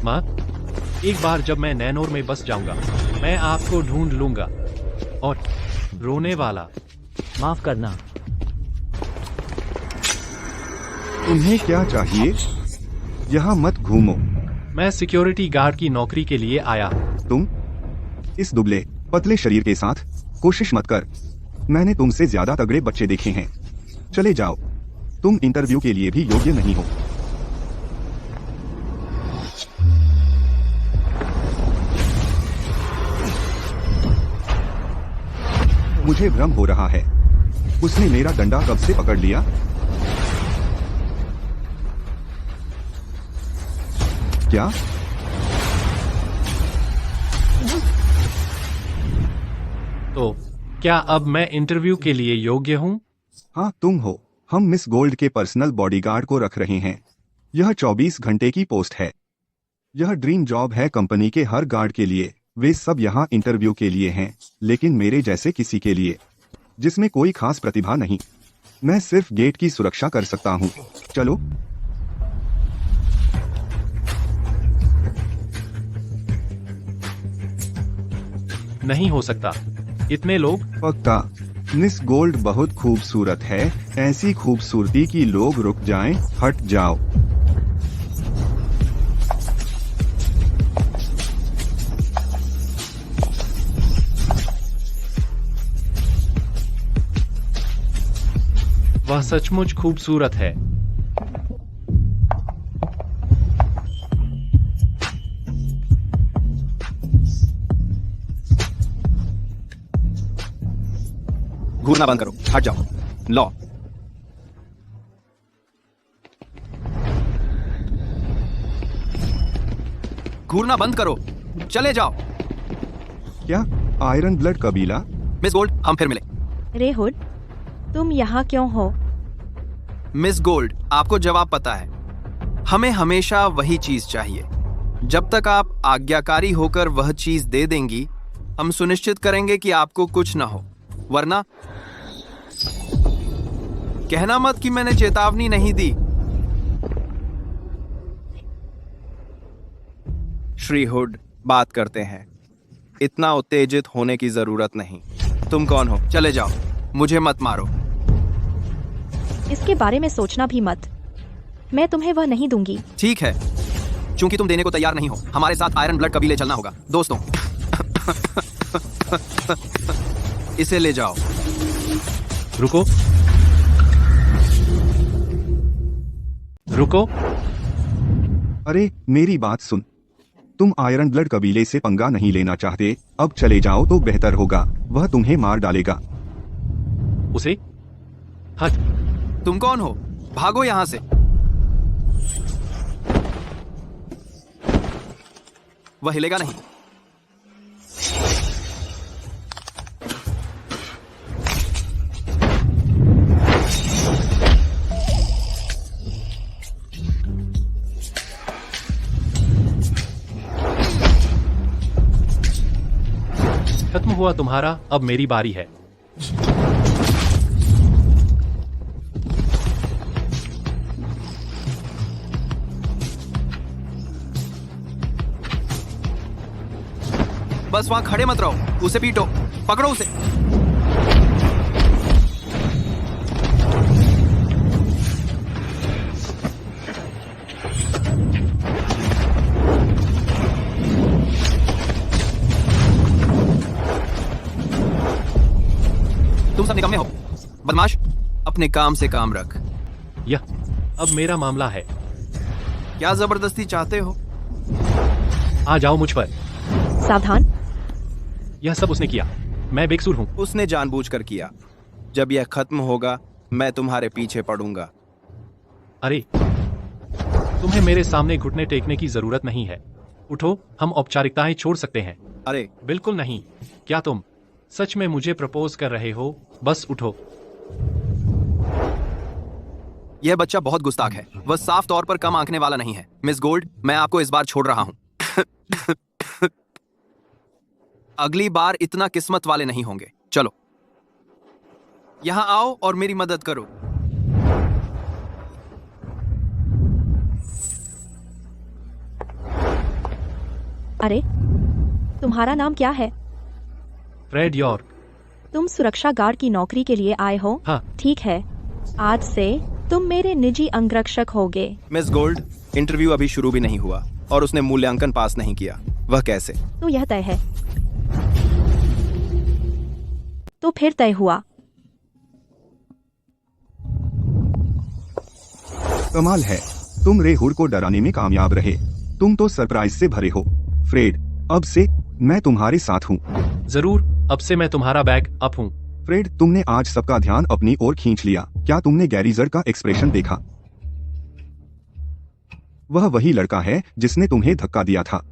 माँ, एक बार जब मैं नैनोर में बस जाऊंगा, मैं आपको ढूंढ लूंगा। और रोने वाला। माफ करना। तुम्हें क्या चाहिए? यहाँ मत घूमो। मैं सिक्योरिटी गार्ड की नौकरी के लिए आया हूँ। तुम इस दुबले पतले शरीर के साथ कोशिश मत कर। मैंने तुमसे ज्यादा तगड़े बच्चे देखे हैं। चले जाओ, तुम इंटरव्यू के लिए भी योग्य नहीं हो। मुझे भ्रम हो रहा है। उसने मेरा डंडा कब से पकड़ लिया? क्या? तो क्या अब मैं इंटरव्यू के लिए योग्य हूँ? हाँ, तुम हो। हम मिस गोल्ड के पर्सनल बॉडीगार्ड को रख रहे हैं। यह 24 घंटे की पोस्ट है। यह ड्रीम जॉब है कंपनी के हर गार्ड के लिए। वे सब यहाँ इंटरव्यू के लिए हैं, लेकिन मेरे जैसे किसी के लिए जिसमें कोई खास प्रतिभा नहीं। मैं सिर्फ गेट की सुरक्षा कर सकता हूँ। चलो। नहीं हो सकता। इतने लोग। पक्का। मिस गोल्ड बहुत खूबसूरत है, ऐसी खूबसूरती कि लोग रुक जाएं। हट जाओ। वह सचमुच खूबसूरत है। घूरना बंद करो, हट जाओ। लो। घूरना बंद करो, चले जाओ। क्या आयरन ब्लड कबीला? मिस गोल्ड, हम फिर मिले। रे हुड, तुम यहाँ क्यों हो? मिस गोल्ड, आपको जवाब पता है। हमें हमेशा वही चीज चाहिए। जब तक आप आज्ञाकारी होकर वह चीज दे देंगी, हम सुनिश्चित करेंगे कि आपको कुछ ना हो। वरना कहना मत कि मैंने चेतावनी नहीं दी। श्री हुड, बात करते हैं। इतना उत्तेजित होने की जरूरत नहीं। तुम कौन हो? चले जाओ, मुझे मत मारो। इसके बारे में सोचना भी मत। मैं तुम्हें वह नहीं दूंगी। ठीक है, चूंकि तुम देने को तैयार नहीं हो, हमारे साथ आयरन ब्लड कबीले चलना होगा। दोस्तों, इसे ले जाओ। रुको। रुको। अरे मेरी बात सुन। तुम आयरन ब्लड कबीले से पंगा नहीं लेना चाहते। अब चले जाओ तो बेहतर होगा। वह तुम्हें मार डालेगा। उसे हट। तुम कौन हो? भागो यहां से। वह हिलेगा नहीं। खत्म हुआ तुम्हारा, अब मेरी बारी है। बस वहां खड़े मत रहो, उसे पीटो, पकड़ो उसे। तुम सब निकम्मे हो। बदमाश, अपने काम से काम रख। यह अब मेरा मामला है। क्या जबरदस्ती चाहते हो? आ जाओ मुझ पर। सावधान। यह सब उसने किया। मैं बेकसूर हूँ। उसने जानबूझकर किया। जब यह खत्म होगा, मैं तुम्हारे पीछे पड़ूंगा। अरे, तुम्हें मेरे सामने घुटने टेकने की जरूरत नहीं है। उठो, हम औपचारिकताएं छोड़ सकते हैं। अरे बिल्कुल नहीं। क्या तुम सच में मुझे प्रपोज कर रहे हो? बस उठो। यह बच्चा बहुत गुस्ताख है। वह साफ तौर पर कम आंकने वाला नहीं है। मिस गोल्ड, मैं आपको इस बार छोड़ रहा हूं। अगली बार इतना किस्मत वाले नहीं होंगे। चलो, यहां आओ और मेरी मदद करो। अरे, तुम्हारा नाम क्या है? Fred York. तुम सुरक्षा गार्ड की नौकरी के लिए आए हो? हाँ। ठीक है, आज से तुम मेरे निजी अंगरक्षक होगे। मिस गोल्ड, इंटरव्यू अभी शुरू भी नहीं हुआ और उसने मूल्यांकन पास नहीं किया। वह कैसे? तो यह तय है। तो फिर तय हुआ। कमाल है, तुम रे हुड को डराने में कामयाब रहे। तुम तो सरप्राइज से भरे हो। फ्रेड, अब से मैं तुम्हारे साथ हूँ। जरूर, अब से मैं तुम्हारा बैक अप हूँ। फ्रेड, तुमने आज सबका ध्यान अपनी ओर खींच लिया। क्या तुमने गैरीजर का एक्सप्रेशन देखा? वह वही लड़का है जिसने तुम्हें धक्का दिया था।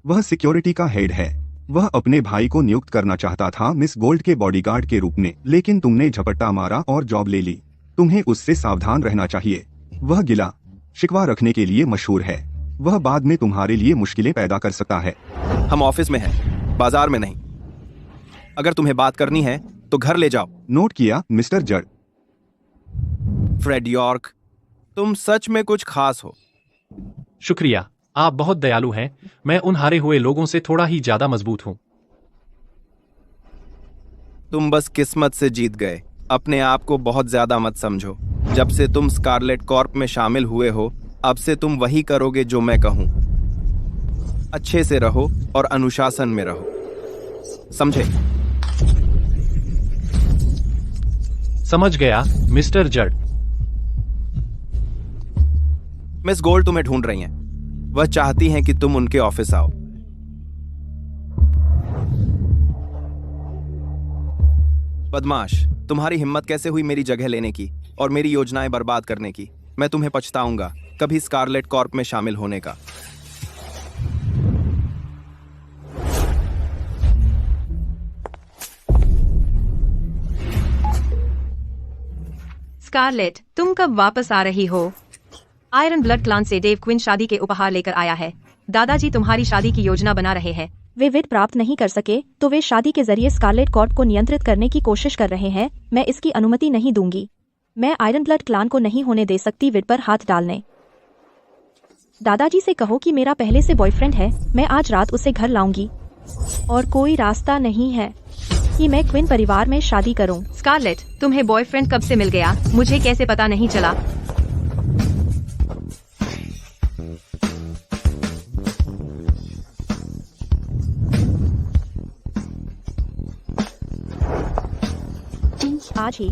वह सिक्योरिटी का हेड है। वह अपने भाई को नियुक्त करना चाहता था मिस गोल्ड के बॉडीगार्ड के रूप में, लेकिन तुमने झपट्टा मारा और जॉब ले ली। तुम्हें उससे सावधान रहना चाहिए। वह गिला शिकवा रखने के लिए मशहूर है। वह बाद में तुम्हारे लिए मुश्किलें पैदा कर सकता है। हम ऑफिस में हैं, बाजार में नहीं। अगर तुम्हें बात करनी है तो घर ले जाओ। नोट किया मिस्टर जड। फ्रेड यॉर्क, तुम सच में कुछ खास हो। शुक्रिया, आप बहुत दयालु हैं। मैं उन हारे हुए लोगों से थोड़ा ही ज्यादा मजबूत हूँ। तुम बस किस्मत से जीत गए। अपने आप को बहुत ज्यादा मत समझो। जब से तुम स्कारलेट कॉर्प में शामिल हुए हो, अब से तुम वही करोगे जो मैं कहूं। अच्छे से रहो और अनुशासन में रहो, समझे? समझ गया मिस्टर जड। मिस गोल्ड तुम्हें ढूंढ रही हैं। वह चाहती हैं कि तुम उनके ऑफिस आओ। बदमाश, तुम्हारी हिम्मत कैसे हुई मेरी जगह लेने की और मेरी योजनाएं बर्बाद करने की? मैं तुम्हें पछताऊंगा कभी स्कारलेट कॉर्प में शामिल होने का। स्कारलेट, तुम कब वापस आ रही हो? आयरन ब्लड क्लान से डेव क्विन शादी के उपहार लेकर आया है। दादाजी तुम्हारी शादी की योजना बना रहे हैं। वे विद प्राप्त नहीं कर सके तो वे शादी के जरिए स्कारलेट कॉर्प को नियंत्रित करने की कोशिश कर रहे हैं। मैं इसकी अनुमति नहीं दूंगी। मैं आयरन ब्लड क्लान को नहीं होने दे सकती विद पर हाथ डालने। दादाजी से कहो कि मेरा पहले से बॉयफ्रेंड है। मैं आज रात उसे घर लाऊंगी और कोई रास्ता नहीं है कि मैं क्विन परिवार में शादी करूं। स्कारलेट, तुम्हें बॉयफ्रेंड कब से मिल गया? मुझे कैसे पता नहीं चला? आज ही।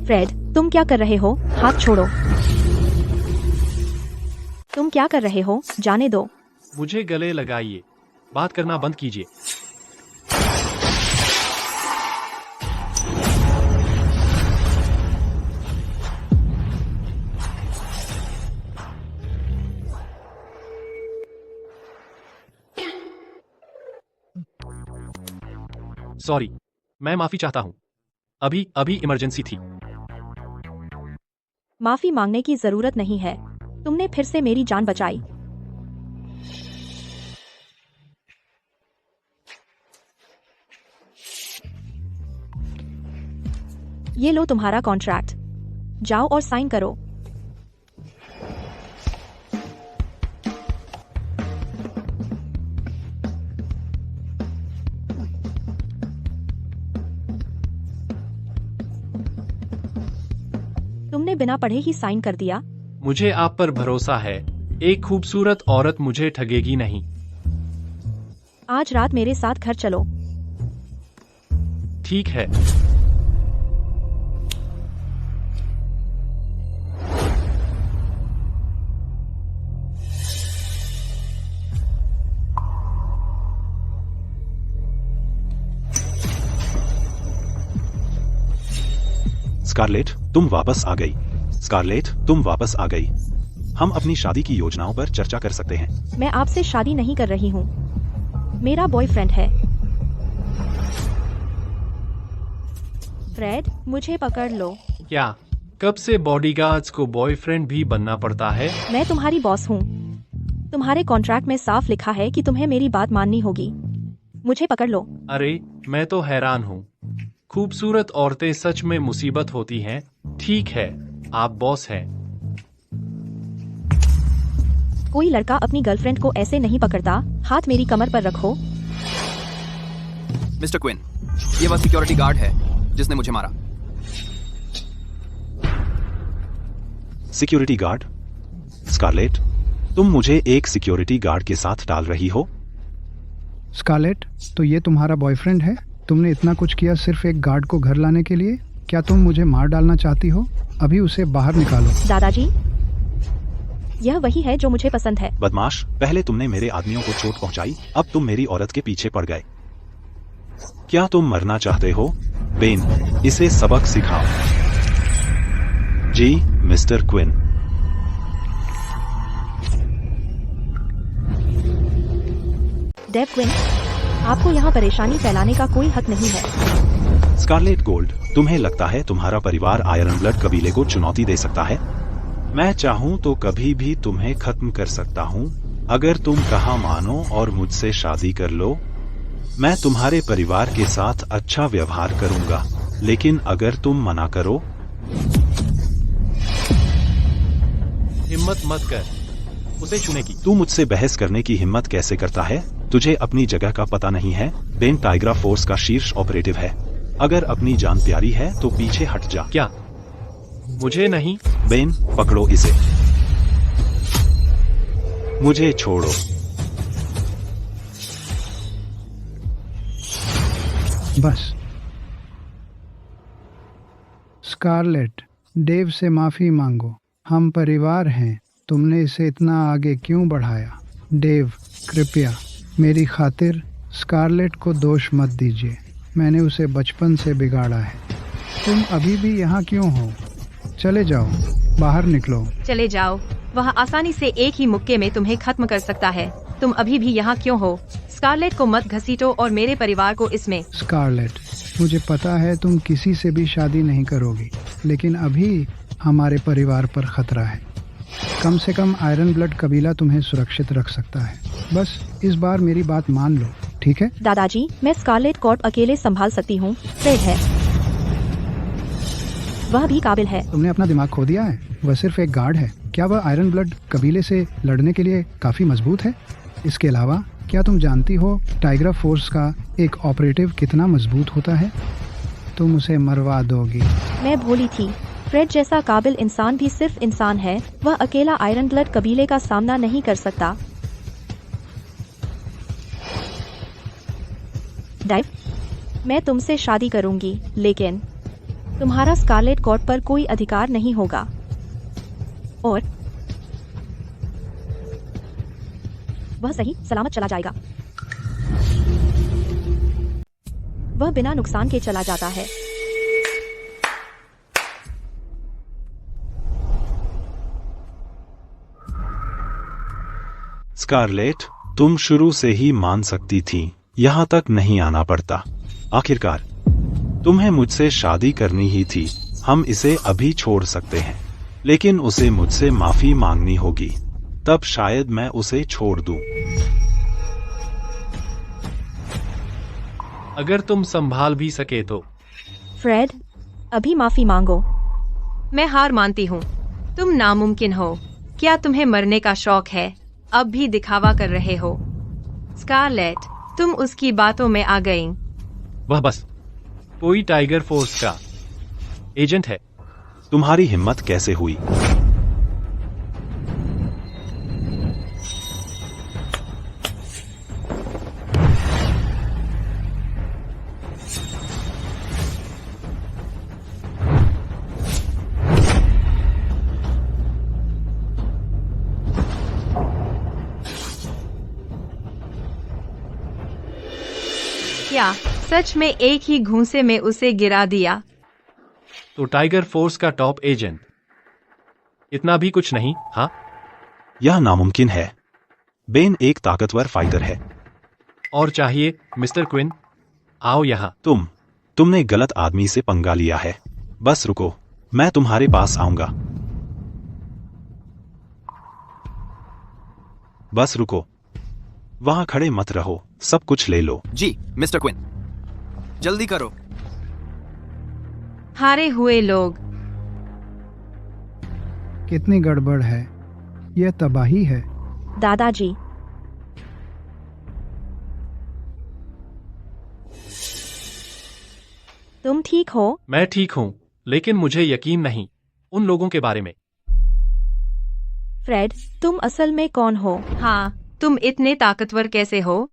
फ्रेड, तुम क्या कर रहे हो? हाथ छोड़ो। तुम क्या कर रहे हो? जाने दो। मुझे गले लगाइए। बात करना बंद कीजिए। सॉरी, मैं माफी चाहता हूं। अभी इमरजेंसी थी। माफी मांगने की जरूरत नहीं है। तुमने फिर से मेरी जान बचाई। ये लो तुम्हारा कॉन्ट्रैक्ट। जाओ और साइन करो। तुमने बिना पढ़े ही साइन कर दिया। मुझे आप पर भरोसा है। एक खूबसूरत औरत मुझे ठगेगी नहीं। आज रात मेरे साथ घर चलो। ठीक है। स्कारलेट, तुम वापस आ गई। स्कारलेट, तुम वापस आ गई। हम अपनी शादी की योजनाओं पर चर्चा कर सकते हैं। मैं आपसे शादी नहीं कर रही हूँ। मेरा बॉयफ्रेंड है। फ्रेड, मुझे पकड़ लो। क्या कब से बॉडीगार्ड्स को बॉयफ्रेंड भी बनना पड़ता है? मैं तुम्हारी बॉस हूँ। तुम्हारे कॉन्ट्रैक्ट में साफ लिखा है कि तुम्हें मेरी बात माननी होगी। मुझे पकड़ लो। अरे, मैं तो हैरान हूँ। खूबसूरत औरतें सच में मुसीबत होती हैं। ठीक है, आप बॉस हैं। कोई लड़का अपनी गर्लफ्रेंड को ऐसे नहीं पकड़ता। हाथ मेरी कमर पर रखो। मिस्टर क्विन, ये वह सिक्योरिटी गार्ड है जिसने मुझे मारा। Security guard? स्कारलेट, तुम मुझे एक सिक्योरिटी गार्ड के साथ डाल रही हो? स्कारलेट, तो ये तुम्हारा बॉयफ्रेंड है? तुमने इतना कुछ किया सिर्फ एक गार्ड को घर लाने के लिए? क्या तुम मुझे मार डालना चाहती हो? अभी उसे बाहर निकालो। दादाजी, यह वही है जो मुझे पसंद है। बदमाश, पहले तुमने मेरे आदमियों को चोट पहुंचाई, अब तुम मेरी औरत के पीछे पड़ गए। क्या तुम मरना चाहते हो? बेन, इसे सबक सिखाओ। जी, मिस्टर क्विन। डेव क्विन, आपको यहाँ परेशानी फैलाने का कोई हक नहीं है। स्कारलेट गोल्ड, तुम्हें लगता है तुम्हारा परिवार आयरन ब्लड कबीले को चुनौती दे सकता है? मैं चाहूँ तो कभी भी तुम्हें खत्म कर सकता हूँ। अगर तुम कहा मानो और मुझसे शादी कर लो, मैं तुम्हारे परिवार के साथ अच्छा व्यवहार करूंगा। लेकिन अगर तुम मना करो, हिम्मत मत कर उसे छूने की। तू मुझसे बहस करने की हिम्मत कैसे करता है? तुझे अपनी जगह का पता नहीं है? बेन टाइग्रा फोर्स का शीर्ष ऑपरेटिव है। अगर अपनी जान प्यारी है तो पीछे हट जा। क्या? मुझे नहीं। बेन, पकड़ो इसे। मुझे छोड़ो। बस। स्कारलेट, डेव से माफी मांगो। हम परिवार हैं। तुमने इसे इतना आगे क्यों बढ़ाया? डेव, कृपया मेरी खातिर स्कारलेट को दोष मत दीजिए। मैंने उसे बचपन से बिगाड़ा है। तुम अभी भी यहाँ क्यों हो? चले जाओ, बाहर निकलो। चले जाओ। वह आसानी से एक ही मुक्के में तुम्हें खत्म कर सकता है। तुम अभी भी यहाँ क्यों हो? स्कारलेट को मत घसीटो और मेरे परिवार को इसमें। स्कारलेट, मुझे पता है तुम किसी से भी शादी नहीं करोगी, लेकिन अभी हमारे परिवार पर खतरा है। कम से कम आयरन ब्लड कबीला तुम्हें सुरक्षित रख सकता है। बस इस बार मेरी बात मान लो, ठीक है? दादाजी, मैं स्कारलेट कॉर्प अकेले संभाल सकती हूँ। फ्रेड है, वह भी काबिल है। तुमने अपना दिमाग खो दिया है। वह सिर्फ एक गार्ड है। क्या वह आयरन ब्लड कबीले से लड़ने के लिए काफी मजबूत है? इसके अलावा क्या तुम जानती हो टाइग्रा फोर्स का एक ऑपरेटिव कितना मजबूत होता है? तुम उसे मरवा दोगी। मैं भूली थी। फ्रेड जैसा काबिल इंसान भी सिर्फ इंसान है। वह अकेला आयरन ब्लड कबीले का सामना नहीं कर सकता। डाइव, मैं तुमसे शादी करूंगी, लेकिन तुम्हारा स्कारलेट कॉर्प पर कोई अधिकार नहीं होगा। और वह सही सलामत चला जाएगा। वह बिना नुकसान के चला जाता है। स्कारलेट, तुम शुरू से ही मान सकती थी। यहाँ तक नहीं आना पड़ता। आखिरकार तुम्हें मुझसे शादी करनी ही थी। हम इसे अभी छोड़ सकते हैं, लेकिन उसे मुझसे माफी मांगनी होगी। तब शायद मैं उसे छोड़ दूं। अगर तुम संभाल भी सके तो। फ्रेड, अभी माफी मांगो। मैं हार मानती हूँ। तुम नामुमकिन हो। क्या तुम्हें मरने का शौक है? अब भी दिखावा कर रहे हो। स्कारलेट, तुम उसकी बातों में आ गई। वह बस कोई टाइगर फोर्स का एजेंट है। तुम्हारी हिम्मत कैसे हुई? क्या सच में एक ही घूंसे में उसे गिरा दिया? तो टाइगर फोर्स का टॉप एजेंट इतना भी कुछ नहीं। हाँ, यह नामुमकिन है। बेन एक ताकतवर फाइटर है। और चाहिए मिस्टर क्विन, आओ यहाँ। तुमने गलत आदमी से पंगा लिया है। बस रुको, मैं तुम्हारे पास आऊंगा। बस रुको, वहां खड़े मत रहो। सब कुछ ले लो। जी, मिस्टर क्विन, जल्दी करो। हारे हुए लोग। कितनी गड़बड़ है, यह तबाही है। दादाजी, तुम ठीक हो? मैं ठीक हूँ, लेकिन मुझे यकीन नहीं उन लोगों के बारे में। फ्रेड, तुम असल में कौन हो? हाँ, तुम इतने ताकतवर कैसे हो?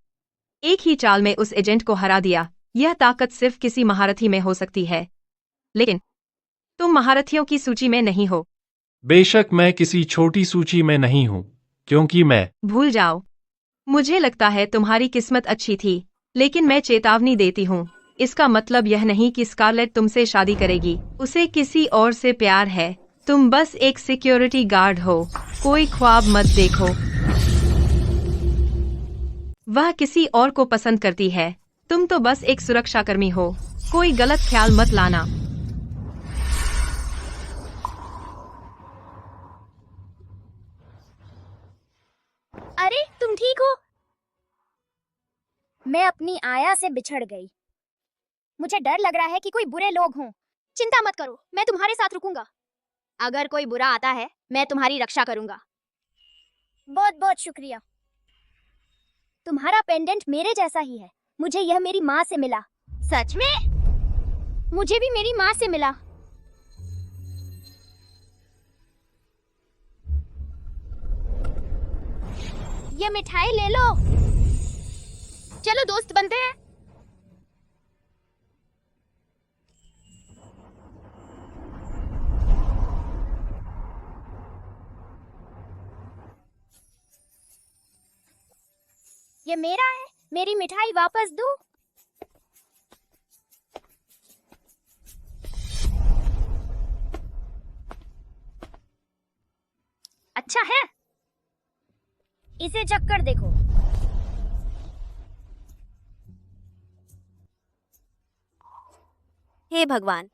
एक ही चाल में उस एजेंट को हरा दिया। यह ताकत सिर्फ किसी महारथी में हो सकती है, लेकिन तुम महारथियों की सूची में नहीं हो। बेशक मैं किसी छोटी सूची में नहीं हूँ, क्योंकि मैं भूल जाओ। मुझे लगता है तुम्हारी किस्मत अच्छी थी, लेकिन मैं चेतावनी देती हूँ। इसका मतलब यह नहीं कि स्कारलेट तुमसे शादी करेगी। उसे किसी और से प्यार है। तुम बस एक सिक्योरिटी गार्ड हो। कोई ख्वाब मत देखो। वह किसी और को पसंद करती है। तुम तो बस एक सुरक्षाकर्मी हो। कोई गलत ख्याल मत लाना। अरे तुम ठीक हो? मैं अपनी आया से बिछड़ गई। मुझे डर लग रहा है कि कोई बुरे लोग हों। चिंता मत करो, मैं तुम्हारे साथ रुकूंगा। अगर कोई बुरा आता है, मैं तुम्हारी रक्षा करूंगा। बहुत बहुत शुक्रिया। तुम्हारा पेंडेंट मेरे जैसा ही है। मुझे यह मेरी माँ से मिला। सच में? मुझे भी मेरी माँ से मिला। ये मिठाई ले लो। चलो दोस्त बनते हैं। ये मेरा है। मेरी मिठाई वापस दो। अच्छा है, इसे चक्कर देखो। हे भगवान,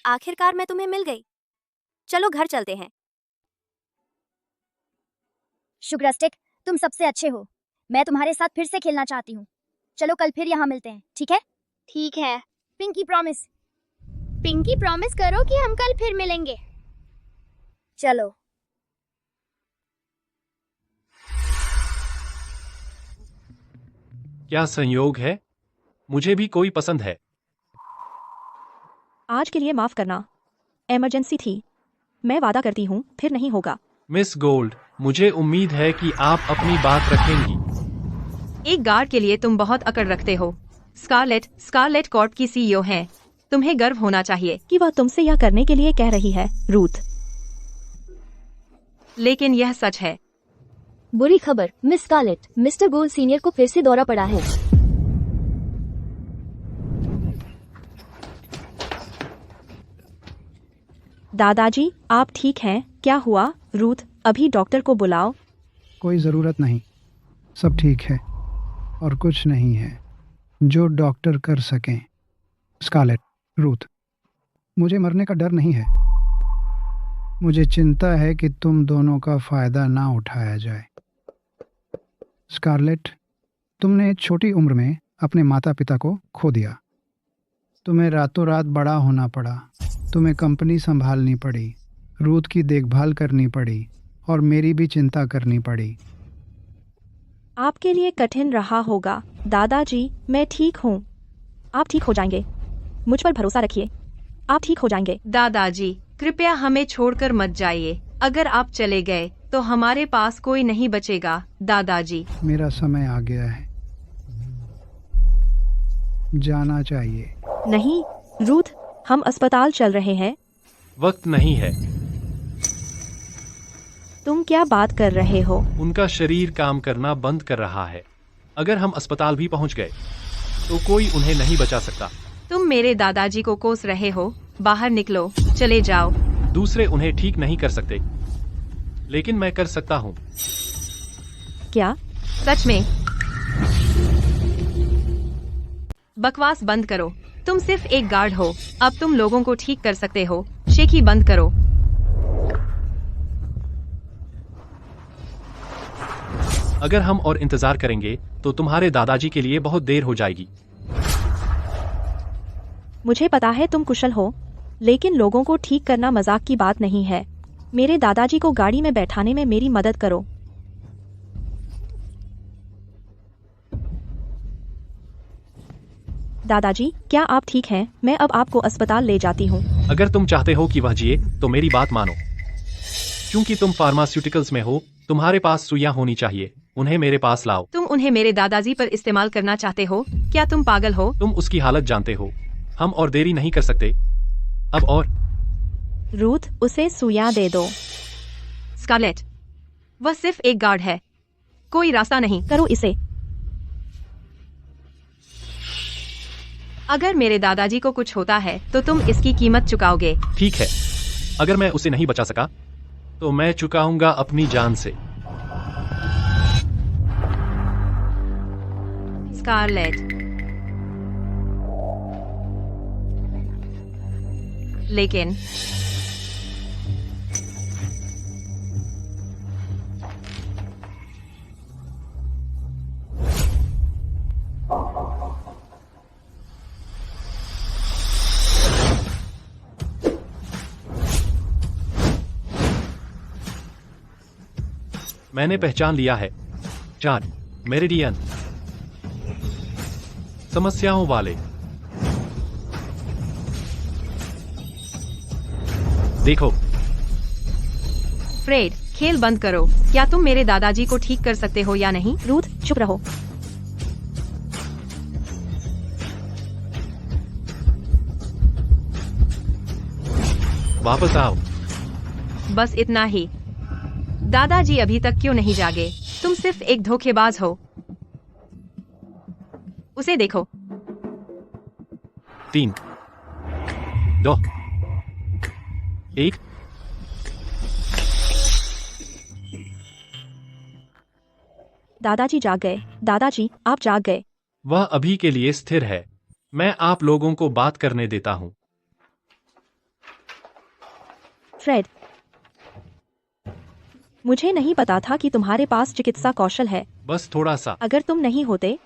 आखिरकार मैं तुम्हें मिल गई। चलो घर चलते हैं। शुक्रस्टिक, तुम सबसे अच्छे हो। मैं तुम्हारे साथ फिर से खेलना चाहती हूँ। चलो कल फिर यहाँ मिलते हैं, ठीक है? ठीक है। Pinky promise. पिंकी प्रॉमिस करो कि हम कल फिर मिलेंगे। चलो। क्या संयोग है? मुझे भी कोई पसंद है। आज के लिए माफ करना, इमरजेंसी थी। मैं वादा करती हूँ फिर नहीं होगा। मिस गोल्ड, मुझे उम्मीद है कि आप अपनी बात रखेंगी। एक गार्ड के लिए तुम बहुत अकड़ रखते हो। स्कारलेट कॉर्प की सीईओ हैं। तुम्हें गर्व होना चाहिए। कि वह तुमसे यह करने के लिए कह रही है, रूथ। लेकिन यह सच है। बुरी खबर, miss Scarlett, mister Gold senior को फिर से दौरा पड़ा है। दादाजी, आप ठीक हैं? क्या हुआ? रूथ, अभी डॉक्टर को बुलाओ। कोई ज़रूरत नहीं, सब ठीक है और कुछ नहीं है जो डॉक्टर कर सकें। स्कारलेट, रूथ, मुझे मरने का डर नहीं है। मुझे चिंता है कि तुम दोनों का फ़ायदा ना उठाया जाए। स्कारलेट, तुमने छोटी उम्र में अपने माता पिता को खो दिया। तुम्हें रातों रात बड़ा होना पड़ा। तुम्हें कंपनी संभालनी पड़ी, रूथ की देखभाल करनी पड़ी और मेरी भी चिंता करनी पड़ी। आपके लिए कठिन रहा होगा। दादाजी, मैं ठीक हूँ। आप ठीक हो जाएंगे। मुझ पर भरोसा रखिए, आप ठीक हो जाएंगे। दादाजी, कृपया हमें छोड़कर मत जाइए। अगर आप चले गए तो हमारे पास कोई नहीं बचेगा। दादाजी, मेरा समय आ गया है, जाना चाहिए। नहीं, रूथ, हम अस्पताल चल रहे हैं। वक्त नहीं है। तुम क्या बात कर रहे हो? उनका शरीर काम करना बंद कर रहा है। अगर हम अस्पताल भी पहुंच गए तो कोई उन्हें नहीं बचा सकता। तुम मेरे दादाजी को कोस रहे हो। बाहर निकलो, चले जाओ। दूसरे उन्हें ठीक नहीं कर सकते, लेकिन मैं कर सकता हूँ। क्या? सच में? बकवास बंद करो। तुम सिर्फ एक गार्ड हो। अब तुम लोगों को ठीक कर सकते हो। शेखी बंद करो। अगर हम और इंतजार करेंगे तो तुम्हारे दादाजी के लिए बहुत देर हो जाएगी। मुझे पता है तुम कुशल हो, लेकिन लोगों को ठीक करना मजाक की बात नहीं है। मेरे दादाजी को गाड़ी में बैठाने में मेरी मदद करो। दादाजी, क्या आप ठीक हैं? मैं अब आपको अस्पताल ले जाती हूँ। अगर तुम चाहते हो कि वह जिए तो मेरी बात मानो। क्योंकि तुम फार्मास्यूटिकल्स में हो, तुम्हारे पास सुइयां होनी चाहिए। उन्हें मेरे पास लाओ। तुम उन्हें मेरे दादाजी पर इस्तेमाल करना चाहते हो? क्या तुम पागल हो? तुम उसकी हालत जानते हो। हम और देरी नहीं कर सकते। अब और रूथ, उसे सुइयां दे दो। स्कारलेट, वह सिर्फ एक गार्ड है, कोई रास्ता नहीं। करो इसे। अगर मेरे दादाजी को कुछ होता है तो तुम इसकी कीमत चुकाओगे। ठीक है, अगर मैं उसे नहीं बचा सका तो मैं चुकाऊंगा अपनी जान से। स्कारलेट, लेकिन मैंने पहचान लिया है। 4 मेरिडियन समस्याओं वाले। देखो फ्रेड, खेल बंद करो। क्या तुम मेरे दादाजी को ठीक कर सकते हो या नहीं? रूथ, चुप रहो। वापस आओ। बस इतना ही। दादाजी अभी तक क्यों नहीं जागे? तुम सिर्फ एक धोखेबाज हो। उसे देखो। 3 2 1। दादाजी जाग गए। दादाजी, आप जाग गए। वह अभी के लिए स्थिर है। मैं आप लोगों को बात करने देता हूं। फ्रेड, मुझे नहीं पता था कि तुम्हारे पास चिकित्सा कौशल है। बस थोड़ा सा। अगर तुम नहीं होते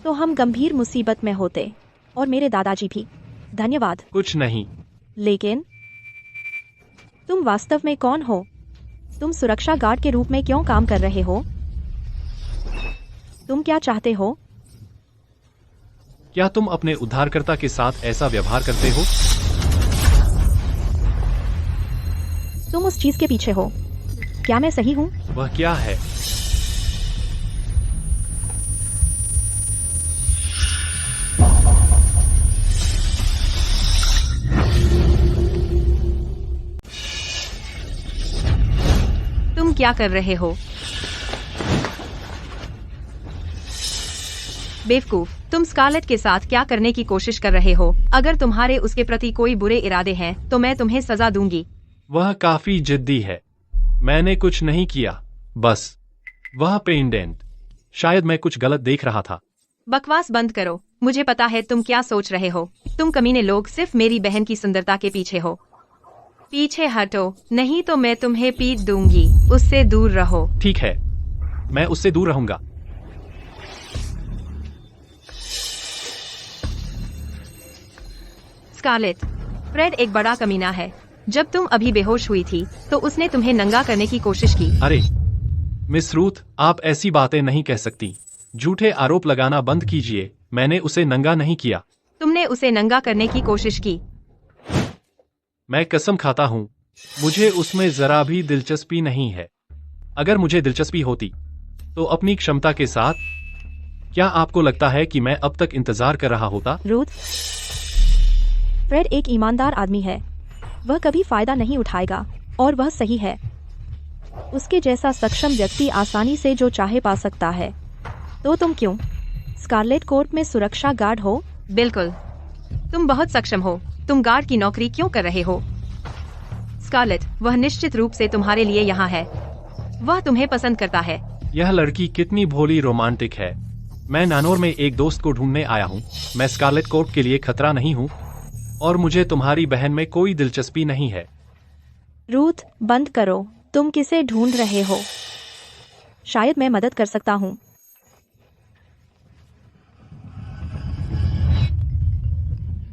तो हम गंभीर मुसीबत में होते, और मेरे दादाजी भी। धन्यवाद। कुछ नहीं। लेकिन तुम वास्तव में कौन हो? तुम सुरक्षा गार्ड के रूप में क्यों काम कर रहे हो? तुम क्या चाहते हो? क्या तुम अपने उद्धारकर्ता के साथ ऐसा व्यवहार करते हो? तुम उस चीज के पीछे हो। क्या मैं सही हूँ? वह क्या है? तुम क्या कर रहे हो? बेवकूफ, तुम स्कारलेट के साथ क्या करने की कोशिश कर रहे हो? अगर तुम्हारे उसके प्रति कोई बुरे इरादे हैं तो मैं तुम्हें सजा दूंगी। वह काफी जिद्दी है। मैंने कुछ नहीं किया, बस वह पेंडेंट। शायद मैं कुछ गलत देख रहा था। बकवास बंद करो। मुझे पता है तुम क्या सोच रहे हो। तुम कमीने लोग सिर्फ मेरी बहन की सुंदरता के पीछे हो। पीछे हटो, नहीं तो मैं तुम्हें पीट दूंगी। उससे दूर रहो। ठीक है, मैं उससे दूर रहूंगा। स्कारलेट, फ्रेड एक बड़ा कमीना है। जब तुम अभी बेहोश हुई थी तो उसने तुम्हें नंगा करने की कोशिश की। अरे मिस रूथ, आप ऐसी बातें नहीं कह सकती। झूठे आरोप लगाना बंद कीजिए। मैंने उसे नंगा नहीं किया। तुमने उसे नंगा करने की कोशिश की। मैं कसम खाता हूं, मुझे उसमें जरा भी दिलचस्पी नहीं है। अगर मुझे दिलचस्पी होती तो अपनी क्षमता के साथ, क्या आपको लगता है कि मैं अब तक इंतजार कर रहा होता? रूथ, फ्रेड एक ईमानदार आदमी है। वह कभी फायदा नहीं उठाएगा, और वह सही है। उसके जैसा सक्षम व्यक्ति आसानी से जो चाहे पा सकता है। तो तुम क्यों स्कारलेट कोर्ट में सुरक्षा गार्ड हो? बिल्कुल, तुम बहुत सक्षम हो। तुम गार्ड की नौकरी क्यों कर रहे हो? स्कारलेट, वह निश्चित रूप से तुम्हारे लिए यहाँ है। वह तुम्हें पसंद करता है। यह लड़की कितनी भोली रोमांटिक है। मैं नानोर में एक दोस्त को ढूंढने आया हूँ। मैं स्कारलेट कोर्ट के लिए खतरा नहीं हूँ, और मुझे तुम्हारी बहन में कोई दिलचस्पी नहीं है। रूथ, बंद करो। तुम किसे ढूंढ रहे हो? शायद मैं मदद कर सकता हूँ।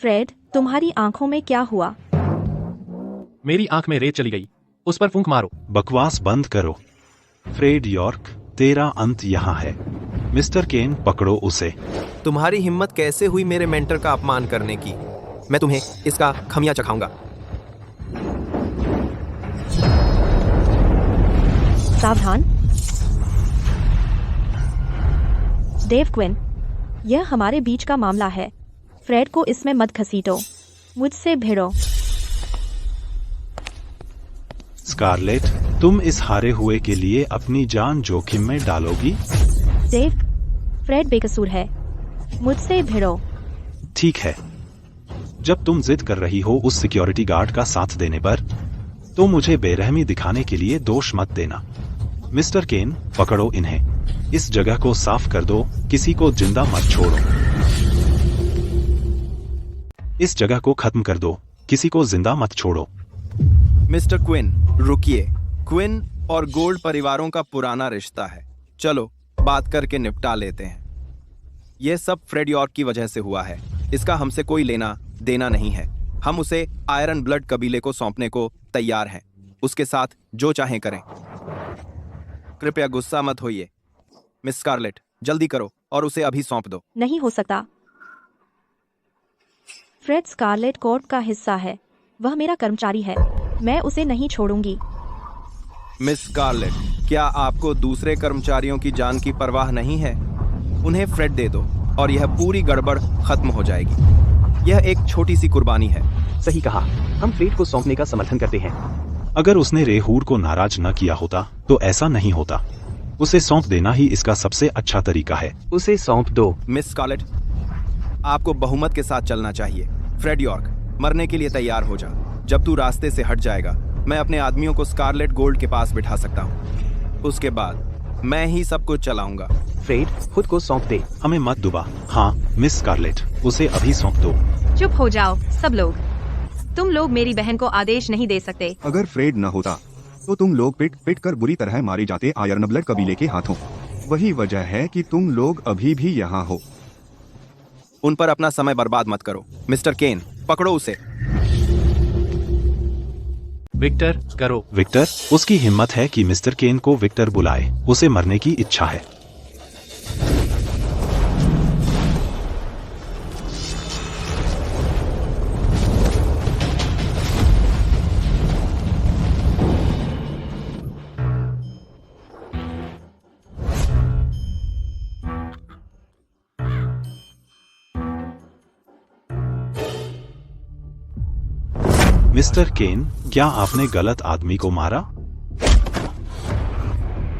फ्रेड, तुम्हारी आंखों में क्या हुआ? मेरी आंख में रेत चली गई। उस पर फूंक मारो। बकवास बंद करो। फ्रेड यॉर्क, तेरा अंत यहाँ है। मिस्टर केन, पकड़ो उसे। तुम्हारी हिम्मत कैसे हुई मेरे मेंटर का अपमान करने की? मैं तुम्हें इसका खमिया चखाऊंगा। सावधान। डेव क्विन, यह हमारे बीच का मामला है। फ्रेड को इसमें मत घसीटो। मुझसे भिड़ो। स्कारलेट, तुम इस हारे हुए के लिए अपनी जान जोखिम में डालोगी? डेव, फ्रेड बेकसूर है। मुझसे भिड़ो। ठीक है। जब तुम जिद कर रही हो उस सिक्योरिटी गार्ड का साथ देने पर, तो मुझे बेरहमी दिखाने के लिए दोष मत देना। मिस्टर केन, पकड़ो इन्हें। इस जगह को साफ कर दो। किसी को जिंदा मत छोड़ो। इस जगह को खत्म कर दो। किसी को जिंदा मत छोड़ो। मिस्टर क्विन, रुकिए। क्विन और गोल्ड परिवारों का पुराना रिश्ता है। चलो बात करके निपटा लेते हैं। यह सब फ्रेड यॉर्क की वजह से हुआ है। इसका हमसे कोई लेना देना नहीं है। हम उसे आयरन ब्लड कबीले को सौंपने को तैयार हैं। उसके साथ जो चाहें करें। कृपया गुस्सा मत होइए। मिस स्कारलेट, जल्दी करो और उसे अभी सौंप दो। नहीं हो सकता। फ्रेड स्कारलेट कॉर्प का हिस्सा है। वह मेरा कर्मचारी है। मैं उसे नहीं छोड़ूंगी। मिस स्कारलेट, क्या आपको दूसरे कर्मचारियों की जान की परवाह नहीं है? उन्हें फ्रेड दे दो और यह पूरी गड़बड़ खत्म हो जाएगी। यह एक छोटी सी कुर्बानी है। सही कहा। हम फ्रेड को सौंपने का समर्थन करते हैं। अगर उसने रेहूर को नाराज न किया होता तो ऐसा नहीं होता। उसे सौंप देना ही इसका सबसे अच्छा तरीका है। उसे सौंप दो। मिस स्कारलेट, आपको बहुमत के साथ चलना चाहिए। फ्रेड यॉर्क, मरने के लिए तैयार हो जा। जब तू रास्ते से हट जाएगा, मैं अपने आदमियों को स्कारलेट गोल्ड के पास बिठा सकता हूँ। उसके बाद मैं ही सब कुछ चलाऊंगा। फ्रेड, खुद को सौंप दे। हमें मत दुबा। हाँ मिस स्कारलेट, उसे अभी सौंप दो। चुप हो जाओ सब लोग। तुम लोग मेरी बहन को आदेश नहीं दे सकते। अगर फ्रेड न होता तो तुम लोग पिट पिट कर बुरी तरह मारे जाते आयरन ब्लड कबीले के हाथों। वही वजह है कि तुम लोग अभी भी यहाँ हो। उन पर अपना समय बर्बाद मत करो। मिस्टर केन, पकड़ो उसे। विक्टर, करो। विक्टर, उसकी हिम्मत है कि मिस्टर केन को विक्टर बुलाए। उसे मरने की इच्छा है। मिस्टर केन, क्या आपने गलत आदमी को मारा?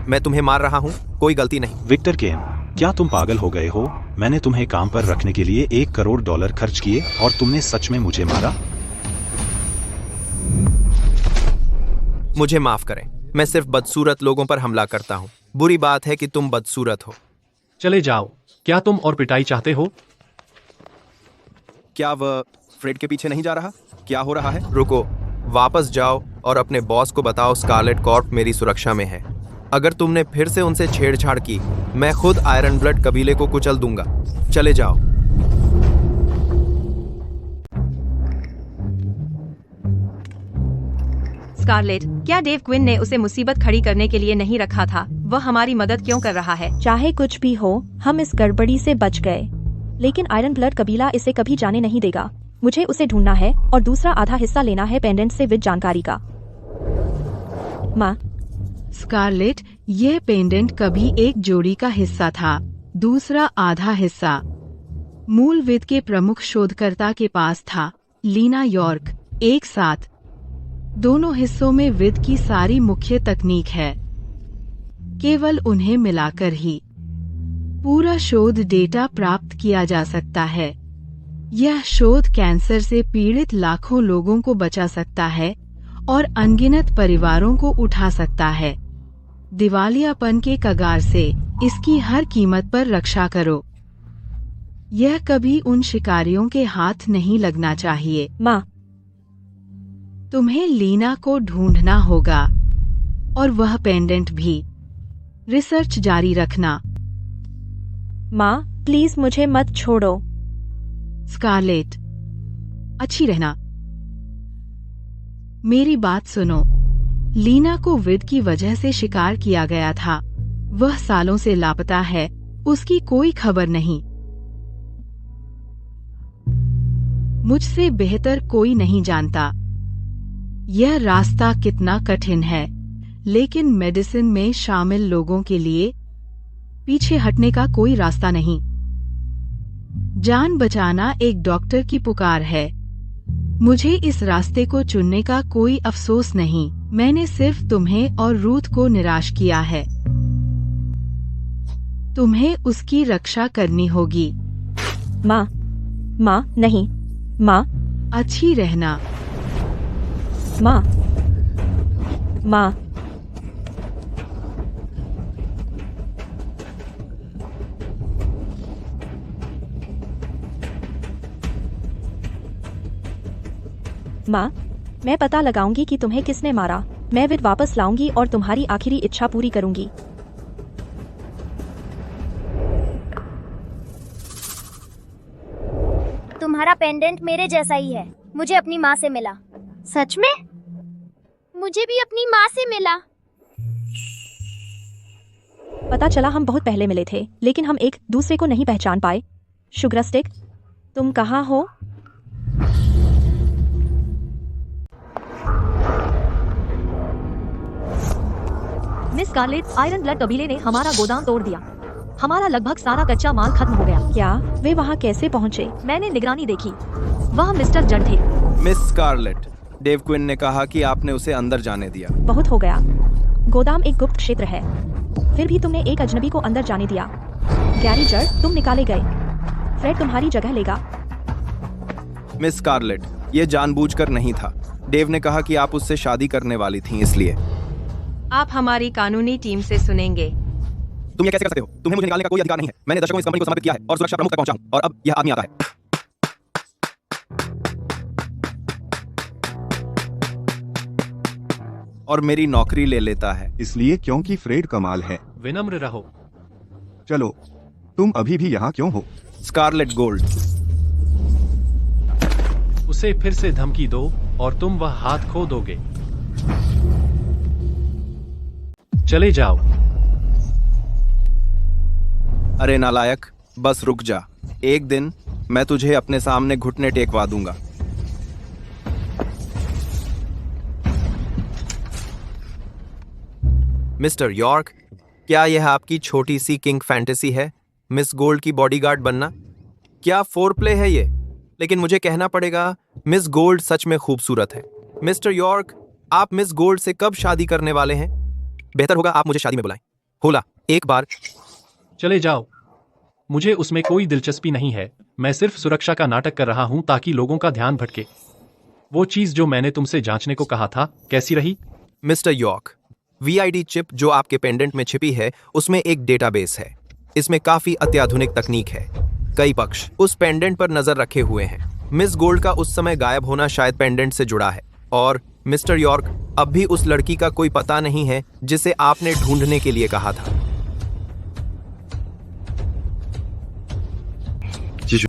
मैं तुम्हें मार रहा हूँ, कोई गलती नहीं। विक्टर केन, क्या तुम पागल हो गए हो? मैंने तुम्हें काम पर रखने के लिए $1 करोड़ खर्च किए और तुमने सच में मुझे मारा? मुझे माफ करें। मैं सिर्फ बदसूरत लोगों पर हमला करता हूँ। बुरी बात है कि तुम बदसूरत हो। चले जाओ। क्या तुम और पिटाई चाहते हो? क्या वह फ्रेड के पीछे नहीं जा रहा? क्या हो रहा है? रुको, वापस जाओ और अपने बॉस को बताओ स्कारलेट कॉर्प मेरी सुरक्षा में है। अगर तुमने फिर से उनसे छेड़छाड़ की, मैं खुद आयरन ब्लड कबीले को कुचल दूंगा। चले जाओ। स्कारलेट, क्या डेव क्विन ने उसे मुसीबत खड़ी करने के लिए नहीं रखा था? वह हमारी मदद क्यों कर रहा है? चाहे कुछ भी हो, हम इस गड़बड़ी से बच गए। लेकिन आयरन ब्लड कबीला इसे कभी जाने नहीं देगा। मुझे उसे ढूंढना है और दूसरा आधा हिस्सा लेना है पेंडेंट से विद जानकारी का। माँ, स्कारलेट, यह पेंडेंट कभी एक जोड़ी का हिस्सा था। दूसरा आधा हिस्सा मूल विद के प्रमुख शोधकर्ता के पास था, लीना यॉर्क। एक साथ दोनों हिस्सों में विद की सारी मुख्य तकनीक है। केवल उन्हें मिलाकर ही पूरा शोध डेटा प्राप्त किया जा सकता है। यह शोध कैंसर से पीड़ित लाखों लोगों को बचा सकता है और अनगिनत परिवारों को उठा सकता है। दिवालियापन के कगार से इसकी हर कीमत पर रक्षा करो। यह कभी उन शिकारियों के हाथ नहीं लगना चाहिए। माँ, तुम्हें लीना को ढूंढना होगा और वह पेंडेंट भी। रिसर्च जारी रखना। माँ, प्लीज मुझे मत छोड़ो। स्कारलेट, अच्छी रहना। मेरी बात सुनो, लीना को विद की वजह से शिकार किया गया था। वह सालों से लापता है, उसकी कोई खबर नहीं। मुझसे बेहतर कोई नहीं जानता यह रास्ता कितना कठिन है, लेकिन मेडिसिन में शामिल लोगों के लिए पीछे हटने का कोई रास्ता नहीं। जान बचाना एक डॉक्टर की पुकार है। मुझे इस रास्ते को चुनने का कोई अफसोस नहीं। मैंने सिर्फ तुम्हें और रूथ को निराश किया है। तुम्हें उसकी रक्षा करनी होगी। माँ, माँ नहीं, माँ। अच्छी रहना। माँ, माँ। माँ, मैं पता लगाऊंगी कि तुम्हें किसने मारा। मैं विद वापस लाऊंगी और तुम्हारी आखिरी इच्छा पूरी करूंगी। तुम्हारा पेंडेंट मेरे जैसा ही है। मुझे अपनी माँ से मिला। सच में? मुझे भी अपनी माँ से मिला। पता चला हम बहुत पहले मिले थे, लेकिन हम एक दूसरे को नहीं पहचान पाए। शुगर स्टिक, तुम कहाँ हो? मिस स्कारलेट, आयरन ब्लड कबीले ने हमारा गोदाम तोड़ दिया। हमारा लगभग सारा कच्चा माल खत्म हो गया। क्या वे वहाँ कैसे पहुँचे? मैंने निगरानी देखी, वहाँ मिस्टर जड थे। मिस स्कारलेट, डेव क्विन ने कहा कि आपने उसे अंदर जाने दिया। बहुत हो गया। गोदाम एक गुप्त क्षेत्र है, फिर भी तुमने एक अजनबी को अंदर जाने दिया। गैरी जड, तुम निकाले गए। फ्रेड तुम्हारी जगह लेगा। मिस स्कारलेट, ये जानबूझकर नहीं था। डेव ने कहा कि आप उससे शादी करने वाली थीं, इसलिए। आप हमारी कानूनी टीम से सुनेंगे। तुम ये कैसे कर सकते हो? तुम्हें मुझे निकालने का कोई अधिकार नहीं है। मैंने दशकों में इस कंपनी को समर्पित किया है और सुरक्षा प्रमुख तक पहुंचा हूं, और अब यह आदमी आता है। और मेरी नौकरी ले लेता है। इसलिए क्योंकि फ्रेड कमाल है। विनम्र रहो। चलो, तुम अभी भी यहाँ क्यों हो? Scarlett Gold. उसे फिर से धमकी दो और तुम वह हाथ खो दोगे। चले जाओ। अरे नालायक, बस रुक जा। एक दिन मैं तुझे अपने सामने घुटने टेकवा दूंगा। मिस्टर यॉर्क, क्या यह आपकी छोटी सी किंग फैंटेसी है, मिस गोल्ड की बॉडीगार्ड बनना? क्या फोरप्ले है ये? लेकिन मुझे कहना पड़ेगा, मिस गोल्ड सच में खूबसूरत है। मिस्टर यॉर्क, आप मिस गोल्ड से कब शादी करने वाले हैं? बेहतर होगा आप मुझे शादी में बुलाएं। होला, एक बार। चले जाओ। मुझे उसमें कोई दिलचस्पी नहीं है। मैं सिर्फ सुरक्षा का नाटक कर रहा हूं ताकि लोगों का ध्यान भटके। वो चीज जो मैंने तुमसे जांचने को कहा था, कैसी रही? मिस्टर यॉर्क, VID चिप जो आपके पेंडेंट में छिपी है, उसमें एक डेटाबेस है। इसमें काफी अत्याधुनिक तकनीक है। कई पक्ष उस पेंडेंट पर नजर रखे हुए हैं। मिस गोल्ड का उस समय गायब होना शायद पेंडेंट से जुड़ा है। और मिस्टर यॉर्क, अब भी उस लड़की का कोई पता नहीं है जिसे आपने ढूंढने के लिए कहा था।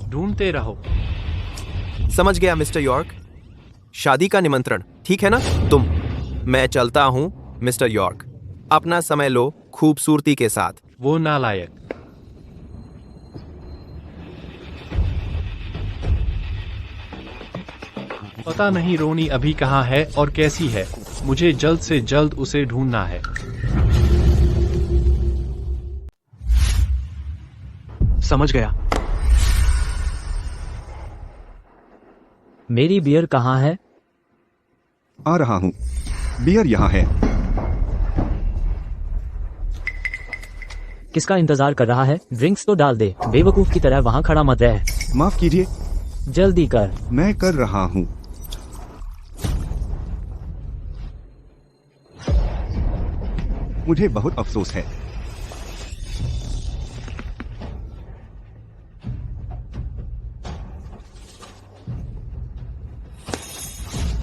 ढूंढते रहो। समझ गया मिस्टर यॉर्क। शादी का निमंत्रण, ठीक है ना? तुम। मैं चलता हूं मिस्टर यॉर्क। अपना समय लो खूबसूरती के साथ। वो नालायक। पता नहीं रोनी अभी कहाँ है और कैसी है। मुझे जल्द से जल्द उसे ढूंढना है। समझ गया। मेरी बियर कहाँ है? आ रहा हूँ। बियर यहाँ है। किसका इंतजार कर रहा है? ड्रिंक्स तो डाल दे। बेवकूफ की तरह वहाँ खड़ा मत रह। माफ कीजिए। जल्दी कर। मैं कर रहा हूँ। मुझे बहुत अफसोस है।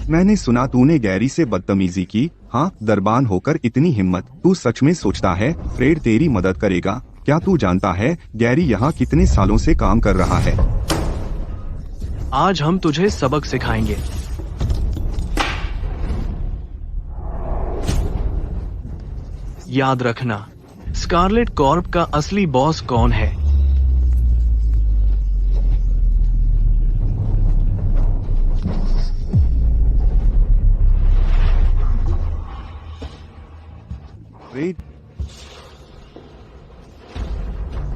मैंने सुना तूने गैरी से बदतमीजी की। हाँ, दरबान होकर इतनी हिम्मत। तू सच में सोचता है फ्रेड तेरी मदद करेगा? क्या तू जानता है गैरी यहाँ कितने सालों से काम कर रहा है? आज हम तुझे सबक सिखाएंगे। याद रखना, स्कारलेट कॉर्प का असली बॉस कौन है?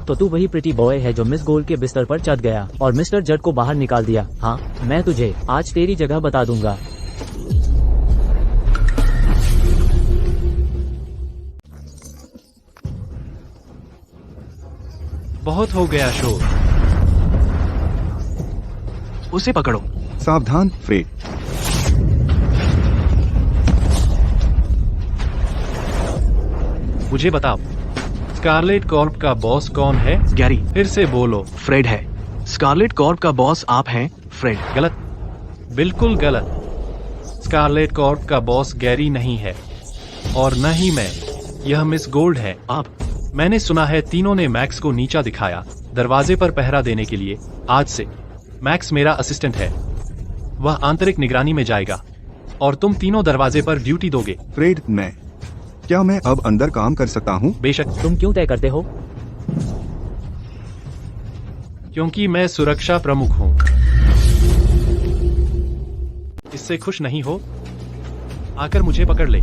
तो तू वही प्रिटी बॉय है जो मिस गोल्ड के बिस्तर पर चढ़ गया और मिस्टर जड को बाहर निकाल दिया। हाँ, मैं तुझे आज तेरी जगह बता दूंगा। बहुत हो गया शोर। उसे पकड़ो। सावधान फ्रेड। मुझे बताओ, स्कारलेट कॉर्प का बॉस कौन है? गैरी। फिर से बोलो। फ्रेड है। स्कारलेट कॉर्प का बॉस आप हैं, फ्रेड। गलत, बिल्कुल गलत। स्कारलेट कॉर्प का बॉस गैरी नहीं है और न ही मैं। यह मिस गोल्ड है। आप? मैंने सुना है तीनों ने मैक्स को नीचा दिखाया दरवाजे पर पहरा देने के लिए। आज से मैक्स मेरा असिस्टेंट है। वह आंतरिक निगरानी में जाएगा और तुम तीनों दरवाजे पर ड्यूटी दोगे। फ्रेड, क्या मैं अब अंदर काम कर सकता हूँ? बेशक। तुम क्यों तय करते हो? क्योंकि मैं सुरक्षा प्रमुख हूँ। इससे खुश नहीं हो? आकर मुझे पकड़ ले।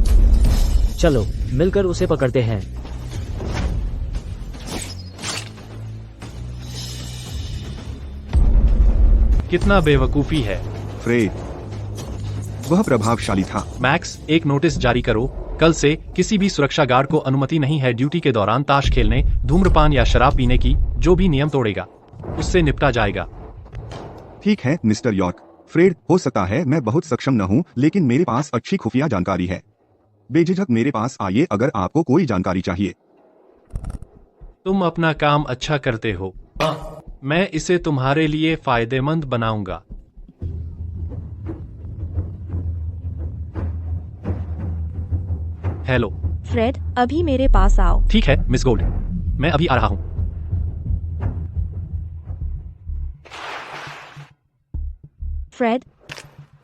चलो मिलकर उसे पकड़ते हैं। कितना बेवकूफी है। फ्रेड, वह प्रभावशाली था। मैक्स, एक नोटिस जारी करो। कल से किसी भी सुरक्षा गार्ड को अनुमति नहीं है ड्यूटी के दौरान ताश खेलने, धूम्रपान या शराब पीने की। जो भी नियम तोड़ेगा उससे निपटा जाएगा। ठीक है मिस्टर यॉर्क। फ्रेड, हो सकता है मैं बहुत सक्षम न हूँ, लेकिन मेरे पास अच्छी खुफिया जानकारी है। बेझिझक मेरे पास आइए अगर आपको कोई जानकारी चाहिए। तुम अपना काम अच्छा करते हो। मैं इसे तुम्हारे लिए फायदेमंद बनाऊंगा। हेलो फ्रेड, अभी मेरे पास आओ। ठीक है मिस गोल्ड, मैं अभी आ रहा हूं। फ्रेड,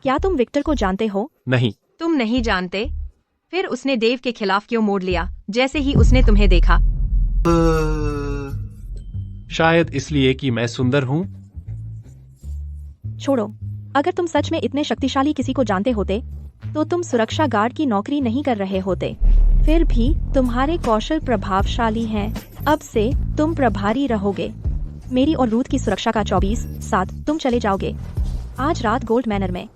क्या तुम विक्टर को जानते हो? नहीं। तुम नहीं जानते? फिर उसने डेव के खिलाफ क्यों मोड़ लिया जैसे ही उसने तुम्हें देखा? शायद इसलिए कि मैं सुंदर हूँ। छोड़ो, अगर तुम सच में इतने शक्तिशाली किसी को जानते होते तो तुम सुरक्षा गार्ड की नौकरी नहीं कर रहे होते। फिर भी तुम्हारे कौशल प्रभावशाली हैं। अब से तुम प्रभारी रहोगे। मेरी और रूथ की सुरक्षा का 24/7 तुम चले जाओगे आज रात गोल्ड मैनर में।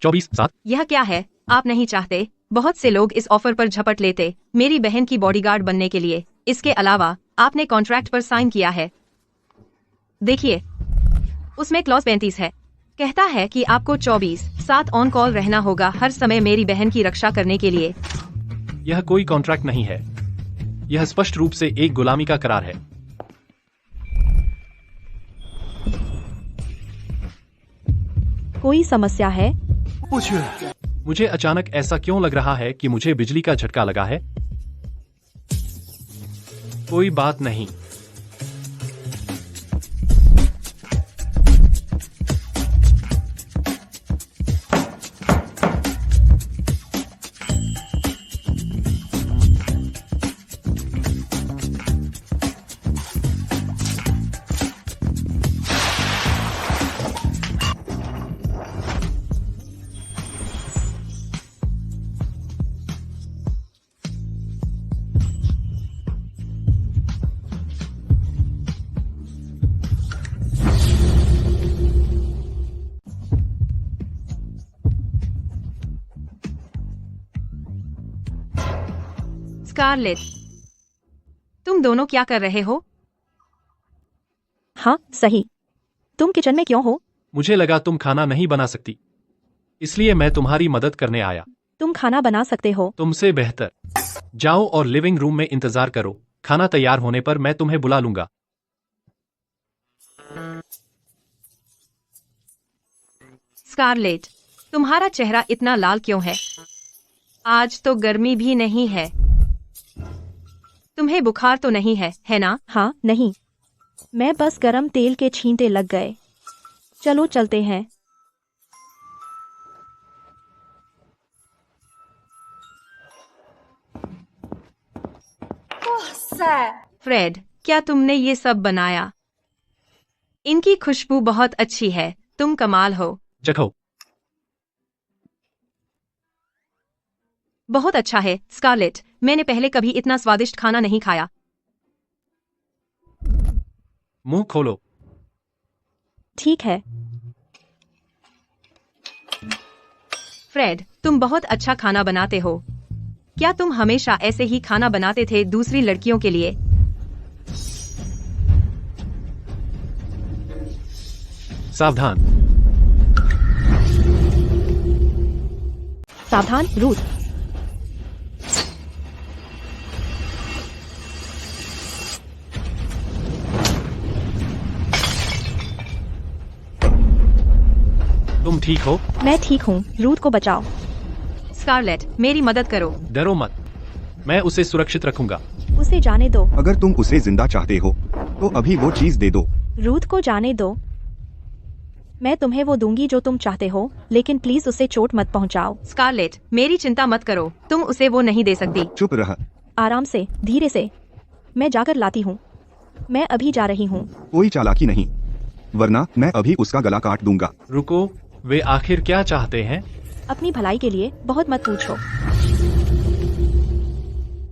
24/7? यह क्या है? आप नहीं चाहते? बहुत से लोग इस ऑफर पर झपट लेते मेरी बहन की बॉडीगार्ड बनने के लिए। इसके अलावा आपने कॉन्ट्रैक्ट पर साइन किया है। देखिए, उसमें क्लॉज 35 है। कहता है कि आपको 24/7 ऑन कॉल रहना होगा हर समय मेरी बहन की रक्षा करने के लिए। यह कोई कॉन्ट्रैक्ट नहीं है। यह स्पष्ट रूप से एक गुलामी का करार है। कोई समस्या है? मुझे अचानक ऐसा क्यों लग रहा है कि मुझे बिजली का झटका लगा है? कोई बात नहीं। स्कारलेट, तुम दोनों क्या कर रहे हो? हाँ सही। तुम किचन में क्यों हो? मुझे लगा तुम खाना नहीं बना सकती, इसलिए मैं तुम्हारी मदद करने आया। तुम खाना बना सकते हो। तुमसे बेहतर। जाओ और लिविंग रूम में इंतजार करो। खाना तैयार होने पर मैं तुम्हें बुला लूंगा। स्कारलेट, तुम्हारा चेहरा इतना लाल क्यों है? आज तो गर्मी भी नहीं है। तुम्हें बुखार तो नहीं है, है ना? हाँ, नहीं। मैं बस गरम तेल के छींटे लग गए। चलो चलते हैं। फ्रेड, क्या तुमने ये सब बनाया? इनकी खुशबू बहुत अच्छी है। तुम कमाल हो। चखो। बहुत अच्छा है स्कारलेट। मैंने पहले कभी इतना स्वादिष्ट खाना नहीं खाया। मुंह खोलो। ठीक है। फ्रेड, तुम बहुत अच्छा खाना बनाते हो। क्या तुम हमेशा ऐसे ही खाना बनाते थे दूसरी लड़कियों के लिए? सावधान। सावधान रूथ। तुम ठीक हो? मैं ठीक हूँ। रूथ को बचाओ। स्कारलेट, मेरी मदद करो। डरो मत, मैं उसे सुरक्षित रखूंगा। उसे जाने दो। अगर तुम उसे जिंदा चाहते हो तो अभी वो चीज दे दो। रूथ को जाने दो। मैं तुम्हें वो दूंगी जो तुम चाहते हो, लेकिन प्लीज उसे चोट मत पहुंचाओ। स्कारलेट, मेरी चिंता मत करो। तुम उसे वो नहीं दे सकती। चुप रह। आराम से, धीरे से। मैं जाकर लाती हूँ। मैं अभी जा रही हूँ। कोई चालाकी नहीं, वरना मैं अभी उसका गला काट दूंगा। रुको, वे आखिर क्या चाहते हैं? अपनी भलाई के लिए बहुत मत पूछो।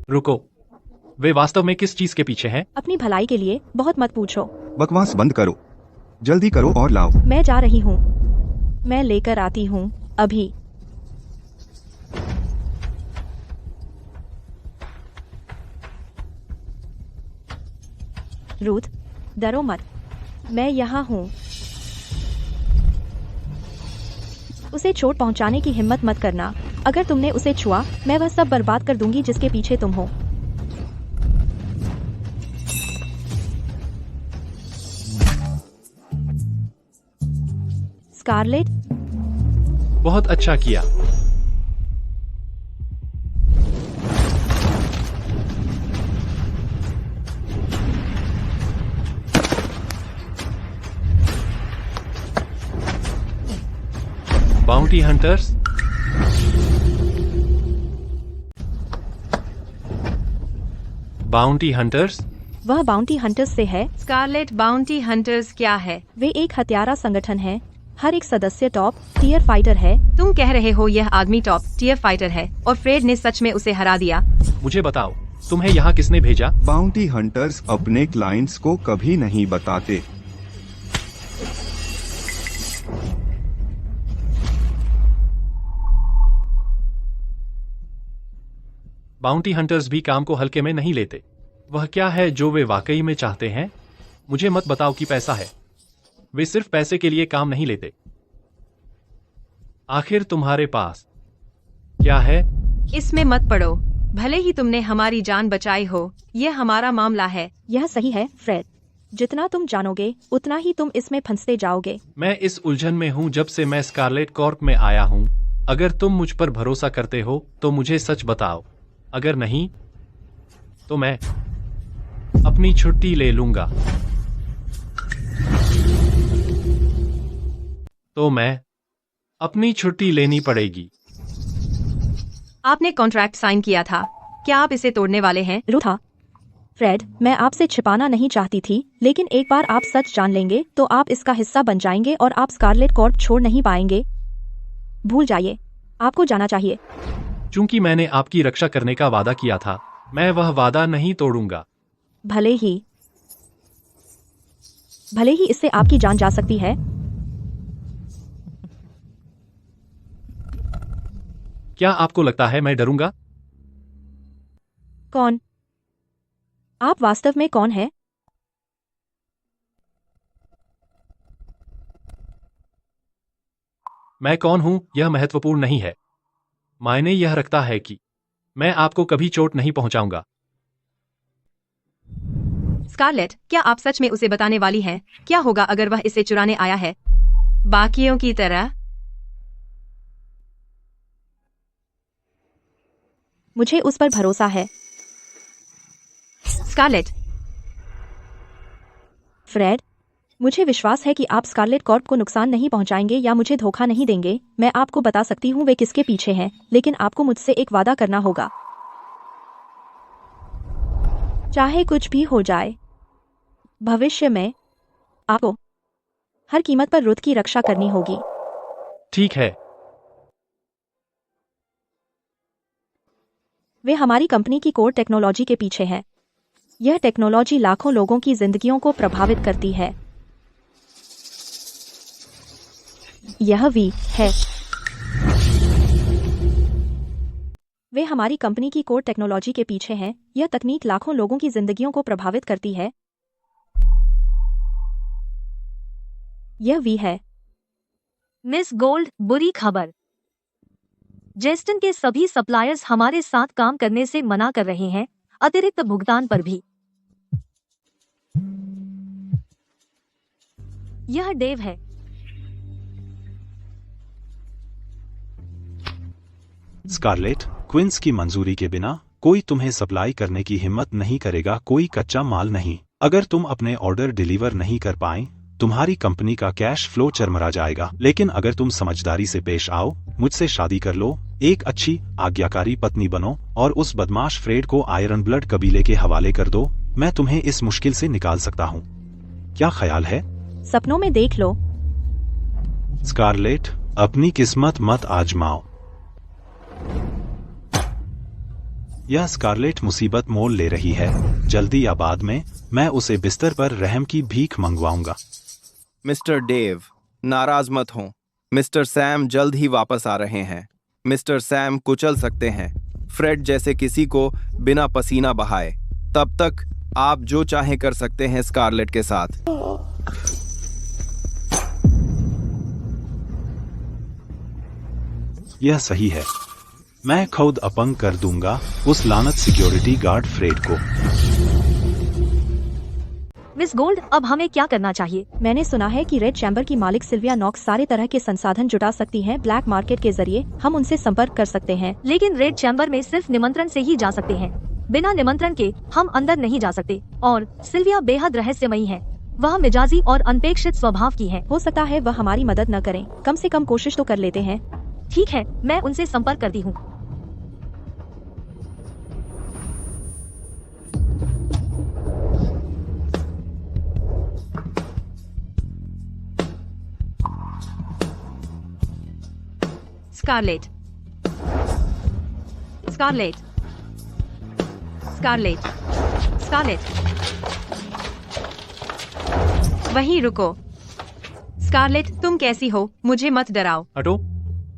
रुको, वे वास्तव में किस चीज के पीछे हैं? अपनी भलाई के लिए बहुत मत पूछो। बकवास बंद करो, जल्दी करो और लाओ। मैं जा रही हूँ। मैं लेकर आती हूँ अभी। रूथ, डरो मत, मैं यहाँ हूँ। उसे चोट पहुंचाने की हिम्मत मत करना। अगर तुमने उसे छुआ, मैं वह सब बर्बाद कर दूंगी जिसके पीछे तुम हो। स्कारलेट, बहुत अच्छा किया। Bounty hunters, bounty hunters. वह बाउंटी हंटर्स से है। स्कारलेट, बाउंटी हंटर्स क्या है? वे एक हत्यारा संगठन है। हर एक सदस्य टॉप टियर फाइटर है। तुम कह रहे हो यह आदमी टॉप टियर फाइटर है और फ्रेड ने सच में उसे हरा दिया? मुझे बताओ, तुम्हें यहाँ किसने भेजा? बाउंटी हंटर्स अपने क्लाइंट्स को कभी नहीं बताते। बाउंटी हंटर्स भी काम को हल्के में नहीं लेते। वह क्या है जो वे वाकई में चाहते हैं? मुझे मत बताओ कि पैसा है। वे सिर्फ पैसे के लिए काम नहीं लेते। आखिर तुम्हारे पास क्या है? इसमें मत पड़ो। भले ही तुमने हमारी जान बचाई हो, यह हमारा मामला है। यह सही है फ्रेड। जितना तुम जानोगे उतना ही तुम इसमें फंसते जाओगे। मैं इस उलझन में हूं जब से मैं स्कारलेट कॉर्प में आया हूं। अगर तुम मुझ पर भरोसा करते हो तो मुझे सच बताओ। अगर नहीं तो मैं अपनी छुट्टी ले लूंगा। तो मैं अपनी छुट्टी लेनी पड़ेगी। आपने कॉन्ट्रैक्ट साइन किया था, क्या आप इसे तोड़ने वाले हैं? रूथा, फ्रेड, मैं आपसे छिपाना नहीं चाहती थी, लेकिन एक बार आप सच जान लेंगे तो आप इसका हिस्सा बन जाएंगे और आप स्कारलेट कॉर्प छोड़ नहीं पाएंगे। भूल जाइए, आपको जाना चाहिए। चूंकि मैंने आपकी रक्षा करने का वादा किया था, मैं वह वादा नहीं तोड़ूंगा। भले ही इससे आपकी जान जा सकती है। क्या आपको लगता है मैं डरूंगा? कौन? आप वास्तव में कौन हैं? मैं कौन हूं यह महत्वपूर्ण नहीं है। मायने यह रखता है कि मैं आपको कभी चोट नहीं पहुंचाऊंगा। स्कारलेट, क्या आप सच में उसे बताने वाली हैं? क्या होगा अगर वह इसे चुराने आया है, बाकियों की तरह? मुझे उस पर भरोसा है। स्कारलेट, फ्रेड, मुझे विश्वास है कि आप स्कारलेट कॉर्प को नुकसान नहीं पहुंचाएंगे या मुझे धोखा नहीं देंगे। मैं आपको बता सकती हूँ वे किसके पीछे हैं, लेकिन आपको मुझसे एक वादा करना होगा। चाहे कुछ भी हो जाए, भविष्य में आपको हर कीमत पर रुत की रक्षा करनी होगी। ठीक है। वे हमारी कंपनी की कोर टेक्नोलॉजी के पीछे हैं। यह टेक्नोलॉजी लाखों लोगों की जिंदगियों को प्रभावित करती है। यह वी है। वे हमारी कंपनी की कोर टेक्नोलॉजी के पीछे हैं। यह तकनीक लाखों लोगों की जिंदगियों को प्रभावित करती है। यह वी है। मिस गोल्ड, बुरी खबर। जेस्टन के सभी सप्लायर्स हमारे साथ काम करने से मना कर रहे हैं, अतिरिक्त भुगतान पर भी। यह डेव है। स्कारलेट, क्विंस की मंजूरी के बिना कोई तुम्हें सप्लाई करने की हिम्मत नहीं करेगा, कोई कच्चा माल नहीं। अगर तुम अपने ऑर्डर डिलीवर नहीं कर पाए, तुम्हारी कंपनी का कैश फ्लो चरमरा जाएगा। लेकिन अगर तुम समझदारी से पेश आओ, मुझसे शादी कर लो, एक अच्छी आज्ञाकारी पत्नी बनो और उस बदमाश फ्रेड को आयरन ब्लड कबीले के हवाले कर दो, मैं तुम्हें इस मुश्किल से निकाल सकता हूँ। क्या ख्याल है? सपनों में देख लो। स्कारलेट, अपनी किस्मत मत आजमाओ। यह स्कारलेट मुसीबत मोल ले रही है। जल्दी या बाद में मैं उसे बिस्तर पर रहम की भीख मंगवाऊंगा। मिस्टर डेव, नाराज मत हो। मिस्टर सैम जल्द ही वापस आ रहे हैं। मिस्टर सैम कुचल सकते हैं फ्रेड जैसे किसी को बिना पसीना बहाए। तब तक आप जो चाहें कर सकते हैं स्कारलेट के साथ। यह सही है। मैं खुद अपंग कर दूंगा उस लानत सिक्योरिटी गार्ड फ्रेड को। मिस गोल्ड, अब हमें क्या करना चाहिए? मैंने सुना है कि रेड चैम्बर की मालिक सिल्विया नॉक्स सारे तरह के संसाधन जुटा सकती हैं ब्लैक मार्केट के जरिए। हम उनसे संपर्क कर सकते हैं। लेकिन रेड चैम्बर में सिर्फ निमंत्रण से ही जा सकते हैं। बिना निमंत्रण के हम अंदर नहीं जा सकते। और सिल्विया बेहद रहस्यमयी है। वह मिजाजी और अनपेक्षित स्वभाव की है। हो सकता है वह हमारी मदद न करें। कम से कम कोशिश तो कर लेते हैं। ठीक है, मैं उनसे संपर्क करती हूँ। स्कारलेट, स्कारलेट, स्कारलेट, स्कारलेट, वहीं रुको। स्कारलेट, तुम कैसी हो? मुझे मत डराओ। हटो,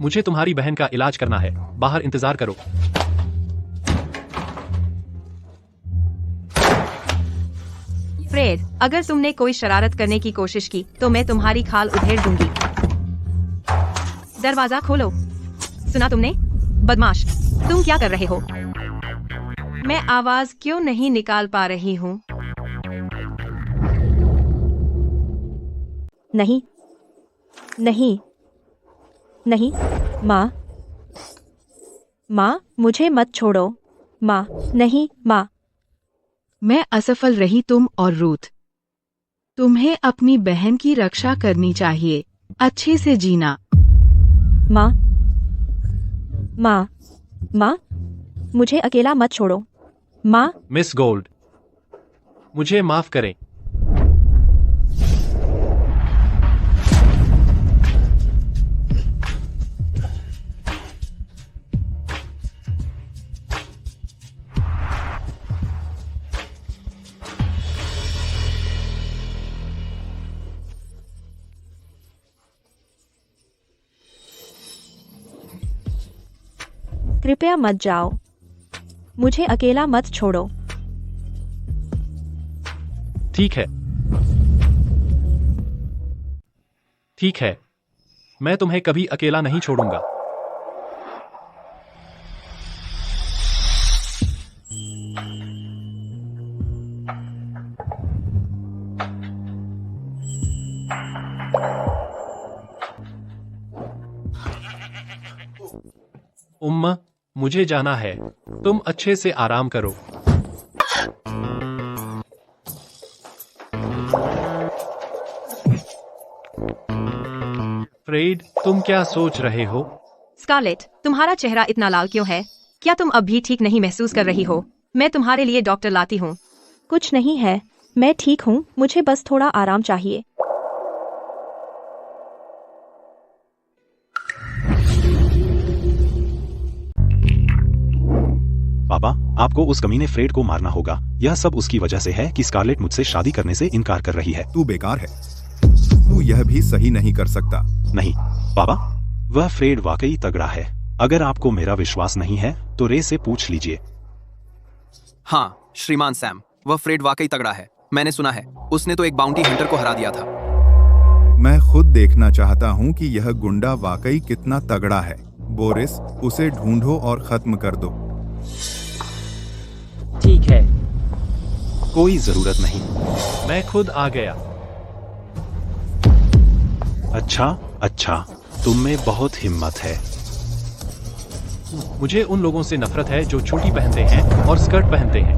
मुझे तुम्हारी बहन का इलाज करना है। बाहर इंतजार करो। फ्रेड, अगर तुमने कोई शरारत करने की कोशिश की तो मैं तुम्हारी खाल उधेड़ दूंगी। दरवाजा खोलो। सुना तुमने? बदमाश, तुम क्या कर रहे हो? मैं आवाज क्यों नहीं निकाल पा रही हूँ? नहीं, नहीं, नहीं, माँ, माँ, मुझे मत छोड़ो। माँ, नहीं, माँ। मैं असफल रही तुम और रूथ। तुम्हें अपनी बहन की रक्षा करनी चाहिए। अच्छे से जीना। माँ, माँ, माँ, मुझे अकेला मत छोड़ो। माँ। मिस गोल्ड, मुझे माफ करें। कृपया मत जाओ। मुझे अकेला मत छोड़ो। ठीक है, ठीक है, मैं तुम्हें कभी अकेला नहीं छोड़ूंगा। उम्मा, मुझे जाना है। तुम अच्छे से आराम करो। फ्रेड, तुम क्या सोच रहे हो? स्कारलेट, तुम्हारा चेहरा इतना लाल क्यों है? क्या तुम अब भी ठीक नहीं महसूस कर रही हो? मैं तुम्हारे लिए डॉक्टर लाती हूँ। कुछ नहीं है, मैं ठीक हूँ, मुझे बस थोड़ा आराम चाहिए। पापा, आपको उस कमीने फ्रेड को मारना होगा। यह सब उसकी वजह से है कि स्कारलेट मुझसे शादी करने से इनकार कर रही है। तू बेकार है, तू यह भी सही नहीं कर सकता। नहीं पापा, वह फ्रेड वाकई तगड़ा है। अगर आपको मेरा विश्वास नहीं है तो रे से पूछ लीजिए। हाँ श्रीमान सैम, वह फ्रेड वाकई तगड़ा है। मैंने सुना है उसने तो एक बाउंटी हंटर को हरा दिया था। मैं खुद देखना चाहता हूँ कि यह गुंडा वाकई कितना तगड़ा है। बोरिस, उसे ढूंढो और खत्म कर दो। ठीक है। कोई जरूरत नहीं। मैं खुद आ गया। अच्छा, तुम में बहुत हिम्मत है। मुझे उन लोगों से नफरत है जो चोटी पहनते हैं और स्कर्ट पहनते हैं।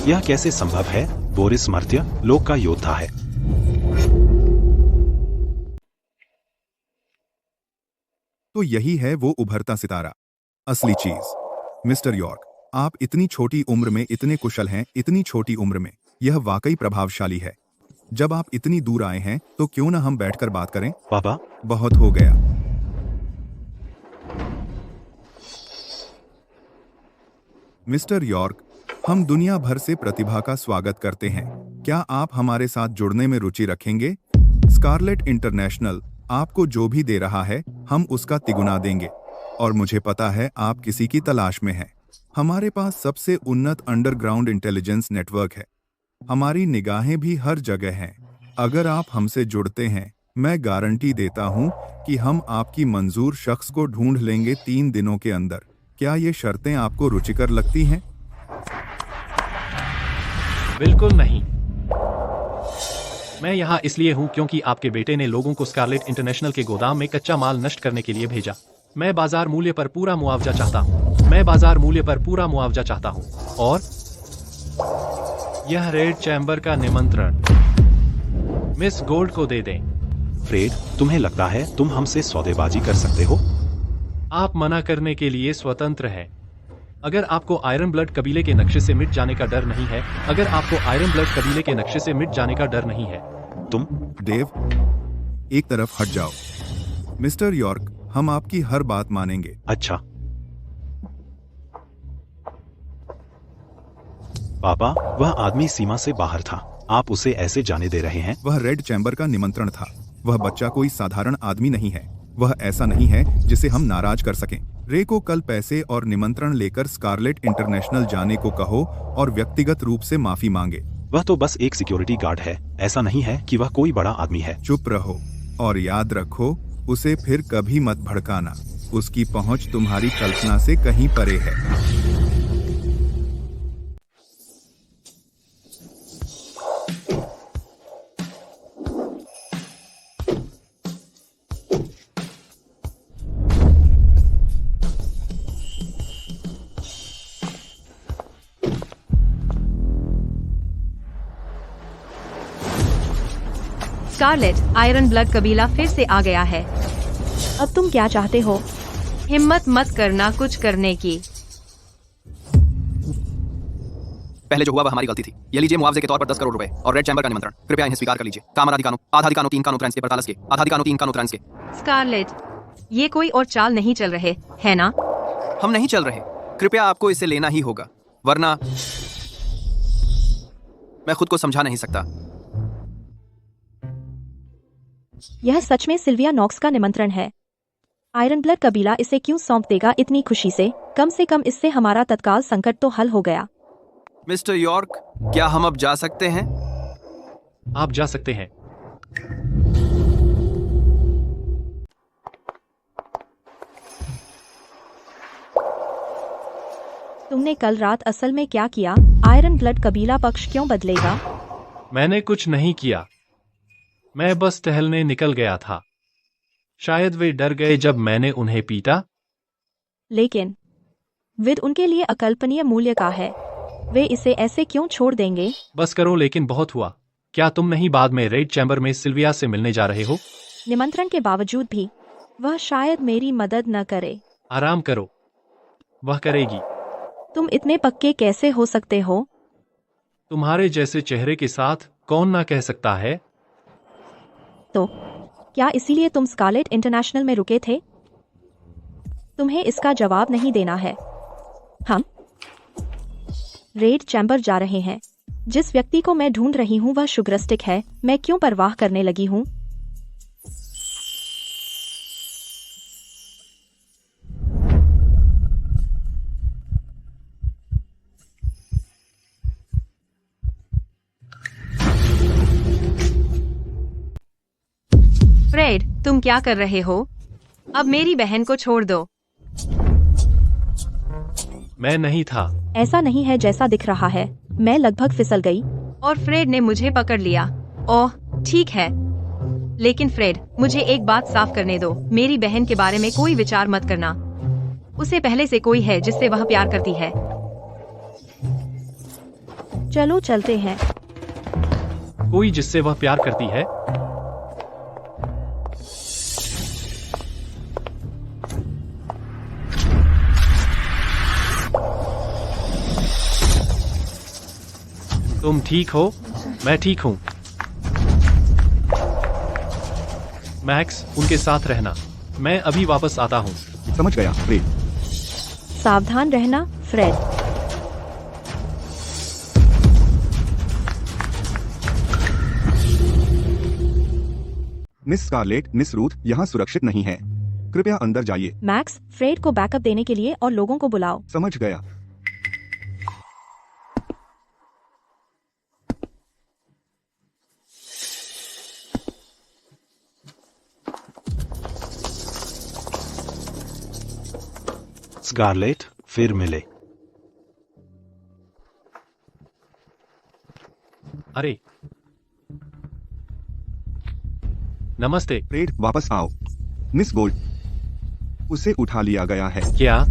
यह कैसे संभव है? बोरिस मर्त्य लोक का योद्धा है। तो यही है वो उभरता सितारा, असली चीज। मिस्टर यॉर्क, आप इतनी छोटी उम्र में इतने कुशल हैं, इतनी छोटी उम्र में। यह वाकई प्रभावशाली है। जब आप इतनी दूर आए हैं तो क्यों ना हम बैठकर बात करें? पापा, बहुत हो गया। मिस्टर यॉर्क, हम दुनिया भर से प्रतिभा का स्वागत करते हैं। क्या आप हमारे साथ जुड़ने में रुचि रखेंगे? स्कारलेट इंटरनेशनल आपको जो भी दे रहा है हम उसका तिगुना देंगे। और मुझे पता है आप किसी की तलाश में हैं। हमारे पास सबसे उन्नत अंडरग्राउंड इंटेलिजेंस नेटवर्क है। हमारी निगाहें भी हर जगह हैं। अगर आप हमसे जुड़ते हैं, मैं गारंटी देता हूं कि हम आपकी मंजूर शख्स को ढूंढ लेंगे 3 दिनों के अंदर। क्या ये शर्तें आपको रुचिकर लगती हैं? बिल्कुल नहीं। मैं यहाँ इसलिए हूँ क्योंकि आपके बेटे ने लोगों को स्कारलेट इंटरनेशनल के गोदाम में कच्चा माल नष्ट करने के लिए भेजा। मैं बाजार मूल्य पर पूरा मुआवजा चाहता हूँ। मैं बाजार मूल्य पर पूरा मुआवजा चाहता हूँ। और यह रेड चैम्बर का निमंत्रण मिस गोल्ड को दे दें। फ्रेड, तुम्हें लगता है तुम हमसे सौदेबाजी कर सकते हो? आप मना करने के लिए स्वतंत्र हैं। अगर आपको आयरन ब्लड कबीले के नक्शे से मिट जाने का डर नहीं है, अगर आपको आयरन ब्लड कबीले के नक्शे से मिट जाने का डर नहीं है, तुम देव, एक तरफ हट जाओ। मिस्टर यॉर्क, हम आपकी हर बात मानेंगे। अच्छा पापा, वह आदमी सीमा से बाहर था। आप उसे ऐसे जाने दे रहे हैं? वह रेड चैम्बर का निमंत्रण था। वह बच्चा कोई साधारण आदमी नहीं है। वह ऐसा नहीं है जिसे हम नाराज कर सकें। रे को कल पैसे और निमंत्रण लेकर स्कारलेट इंटरनेशनल जाने को कहो और व्यक्तिगत रूप से माफी मांगे। वह तो बस एक सिक्योरिटी गार्ड है। ऐसा नहीं है कि वह कोई बड़ा आदमी है। चुप रहो और याद रखो, उसे फिर कभी मत भड़काना। उसकी पहुंच तुम्हारी कल्पना से कहीं परे है। स्कारलेट, आयरन ब्लड कबीला फिर से आ गया है। अब तुम क्या चाहते हो? हिम्मत मत करना कुछ करने की। पहले जो हुआ वह हमारी गलती थी। ये लीजिए मुआवजे के तौर पर 10 करोड़ रुपए और रेड चैम्बर का निमंत्रण। कृपया इन्हें स्वीकार कर लीजिए। कामराधिकानो, आधाधिकानो 3 कानो ट्रांस के परतालस के, आधाधिकानो 3 कानो ट्रांस के। स्कारलेट, ये कोई और चाल नहीं चल रहे, है ना? हम नहीं चल रहे। कृपया आपको इसे लेना ही होगा, वरना मैं खुद को समझा नहीं सकता। यह सच में सिल्विया नॉक्स का निमंत्रण है। आयरन ब्लड कबीला इसे क्यों सौंप देगा इतनी खुशी से? कम इससे हमारा तत्काल संकट तो हल हो गया। मिस्टर यॉर्क, क्या हम अब जा सकते हैं? आप जा सकते हैं। तुमने कल रात असल में क्या किया? आयरन ब्लड कबीला पक्ष क्यों बदलेगा? मैंने कुछ नहीं किया। मैं बस टहलने निकल गया था। शायद वे डर गए जब मैंने उन्हें पीटा। लेकिन विद उनके लिए अकल्पनीय मूल्य का है। वे इसे ऐसे क्यों छोड़ देंगे? बस करो, लेकिन बहुत हुआ। क्या तुम नहीं बाद में रेड चैम्बर में सिल्विया से मिलने जा रहे हो? निमंत्रण के बावजूद भी वह शायद मेरी मदद न करे। आराम करो, वह करेगी। तुम इतने पक्के कैसे हो सकते हो? तुम्हारे जैसे चेहरे के साथ कौन ना कह सकता है? तो क्या इसीलिए तुम स्कारलेट इंटरनेशनल में रुके थे? तुम्हें इसका जवाब नहीं देना है। हम रेड चैम्बर जा रहे हैं। जिस व्यक्ति को मैं ढूंढ रही हूँ वह शुगरस्टिक है। मैं क्यों परवाह करने लगी हूँ? फ्रेड, तुम क्या कर रहे हो? अब मेरी बहन को छोड़ दो। मैं नहीं था। ऐसा नहीं है जैसा दिख रहा है। मैं लगभग फिसल गई और फ्रेड ने मुझे पकड़ लिया। ओह, ठीक है। लेकिन फ्रेड, मुझे एक बात साफ करने दो। मेरी बहन के बारे में कोई विचार मत करना। उसे पहले से कोई है जिससे वह प्यार करती है। चलो चलते हैं। कोई जिससे वह प्यार करती है? तुम ठीक हो? मैं ठीक हूँ। मैक्स, उनके साथ रहना। मैं अभी वापस आता हूँ। समझ गया फ्रेड। सावधान रहना Fred. Miss Scarlett, miss Ruth यहाँ सुरक्षित नहीं है। कृपया अंदर जाइए। मैक्स, फ्रेड को बैकअप देने के लिए और लोगों को बुलाओ। समझ गया। स्कारलेट, फिर मिले। अरे नमस्ते। फ्रेड, वापस आओ। मिस गोल्ड, उसे उठा लिया गया है। क्या?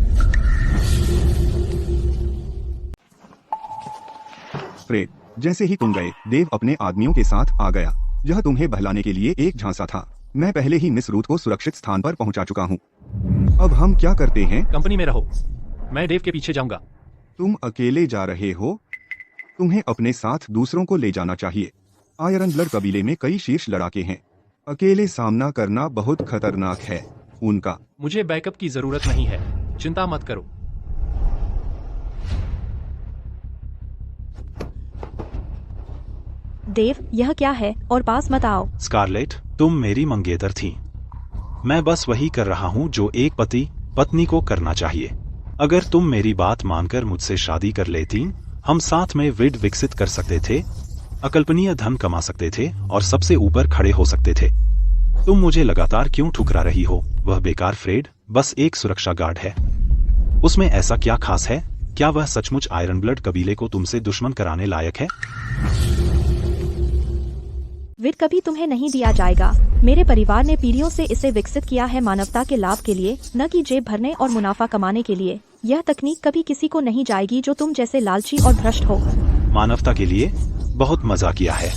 फ्रेड, जैसे ही तुम गए, देव अपने आदमियों के साथ आ गया। यह तुम्हें बहलाने के लिए एक झांसा था। मैं पहले ही मिस रूथ को सुरक्षित स्थान पर पहुंचा चुका हूं। अब हम क्या करते हैं? कंपनी में रहो, मैं देव के पीछे जाऊंगा। तुम अकेले जा रहे हो? तुम्हें अपने साथ दूसरों को ले जाना चाहिए। आयरन ब्लड कबीले में कई शीर्ष लड़ाके हैं। अकेले सामना करना बहुत खतरनाक है उनका। मुझे बैकअप की जरूरत नहीं है, चिंता मत करो। देव, यह क्या है? और पास मत आओ। स्कारलेट, तुम मेरी मंगेतर थी। मैं बस वही कर रहा हूँ जो एक पति पत्नी को करना चाहिए। अगर तुम मेरी बात मानकर मुझसे शादी कर लेती, हम साथ में विड विकसित कर सकते थे, अकल्पनीय धन कमा सकते थे और सबसे ऊपर खड़े हो सकते थे। तुम मुझे लगातार क्यों ठुकरा रही हो? वह बेकार फ्रेड बस एक सुरक्षा गार्ड है। उसमें ऐसा क्या खास है? क्या वह सचमुच आयरन ब्लड कबीले को तुमसे दुश्मन कराने लायक है? विड कभी तुम्हें नहीं दिया जाएगा। मेरे परिवार ने पीढ़ियों से इसे विकसित किया है, मानवता के लाभ के लिए, न कि जेब भरने और मुनाफा कमाने के लिए। यह तकनीक कभी किसी को नहीं जाएगी जो तुम जैसे लालची और भ्रष्ट हो। मानवता के लिए बहुत मजा किया है।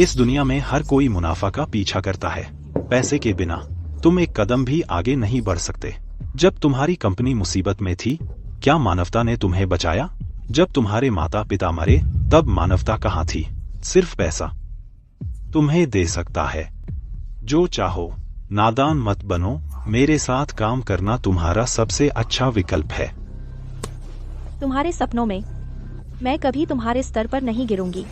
इस दुनिया में हर कोई मुनाफा का पीछा करता है। पैसे के बिना तुम एक कदम भी आगे नहीं बढ़ सकते। जब तुम्हारी कंपनी मुसीबत में थी, क्या मानवता ने तुम्हें बचाया? जब तुम्हारे माता पिता मरे, तब मानवता कहाँ थी? सिर्फ पैसा तुम्हें दे सकता है जो चाहो। नादान मत बनो। मेरे साथ काम करना तुम्हारा सबसे अच्छा विकल्प है। तुम्हारे सपनों में मैं कभी तुम्हारे स्तर पर नहीं गिरूंगी।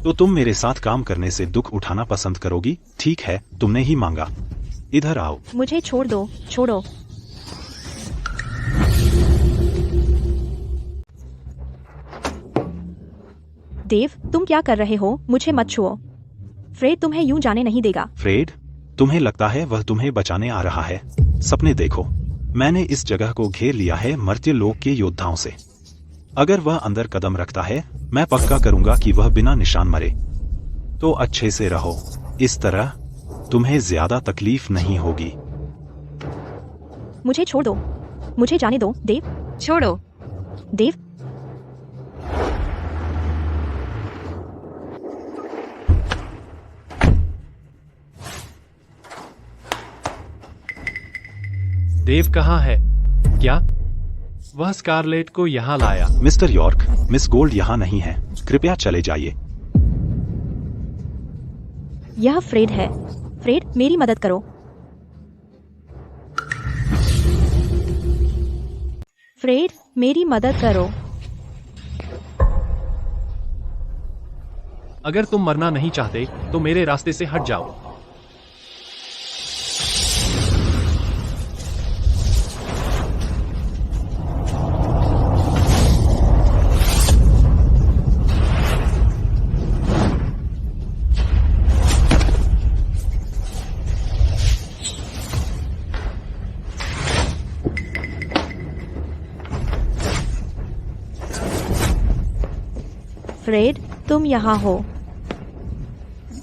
तो तुम मेरे साथ काम करने से दुख उठाना पसंद करोगी? ठीक है, तुमने ही मांगा। इधर आओ। मुझे छोड़ दो, छोड़ो। देव, तुम क्या कर रहे हो? मुझे मत छुओ। फ्रेड तुम्हें यूं जाने नहीं देगा। फ्रेड, तुम्हें लगता है वह तुम्हें बचाने आ रहा है? सपने देखो। मैंने इस जगह को घेर लिया है मर्त्य लोक के योद्धाओं से। अगर वह अंदर कदम रखता है, मैं पक्का करूंगा कि वह बिना निशान मरे। तो अच्छे से रहो। इस तरह तुम्हें ज्यादा तकलीफ नहीं होगी। मुझे छोड़ दो। मुझे जाने दो, देव। छोड़ो। देव। देव कहाँ है? क्या वह स्कारलेट को यहाँ लाया? मिस्टर यॉर्क, मिस गोल्ड यहाँ नहीं है, कृपया चले जाइए। यह फ्रेड है। फ्रेड, मेरी मदद करो। फ्रेड, मेरी मदद करो। अगर तुम मरना नहीं चाहते तो मेरे रास्ते से हट जाओ। फ्रेड, तुम यहाँ हो।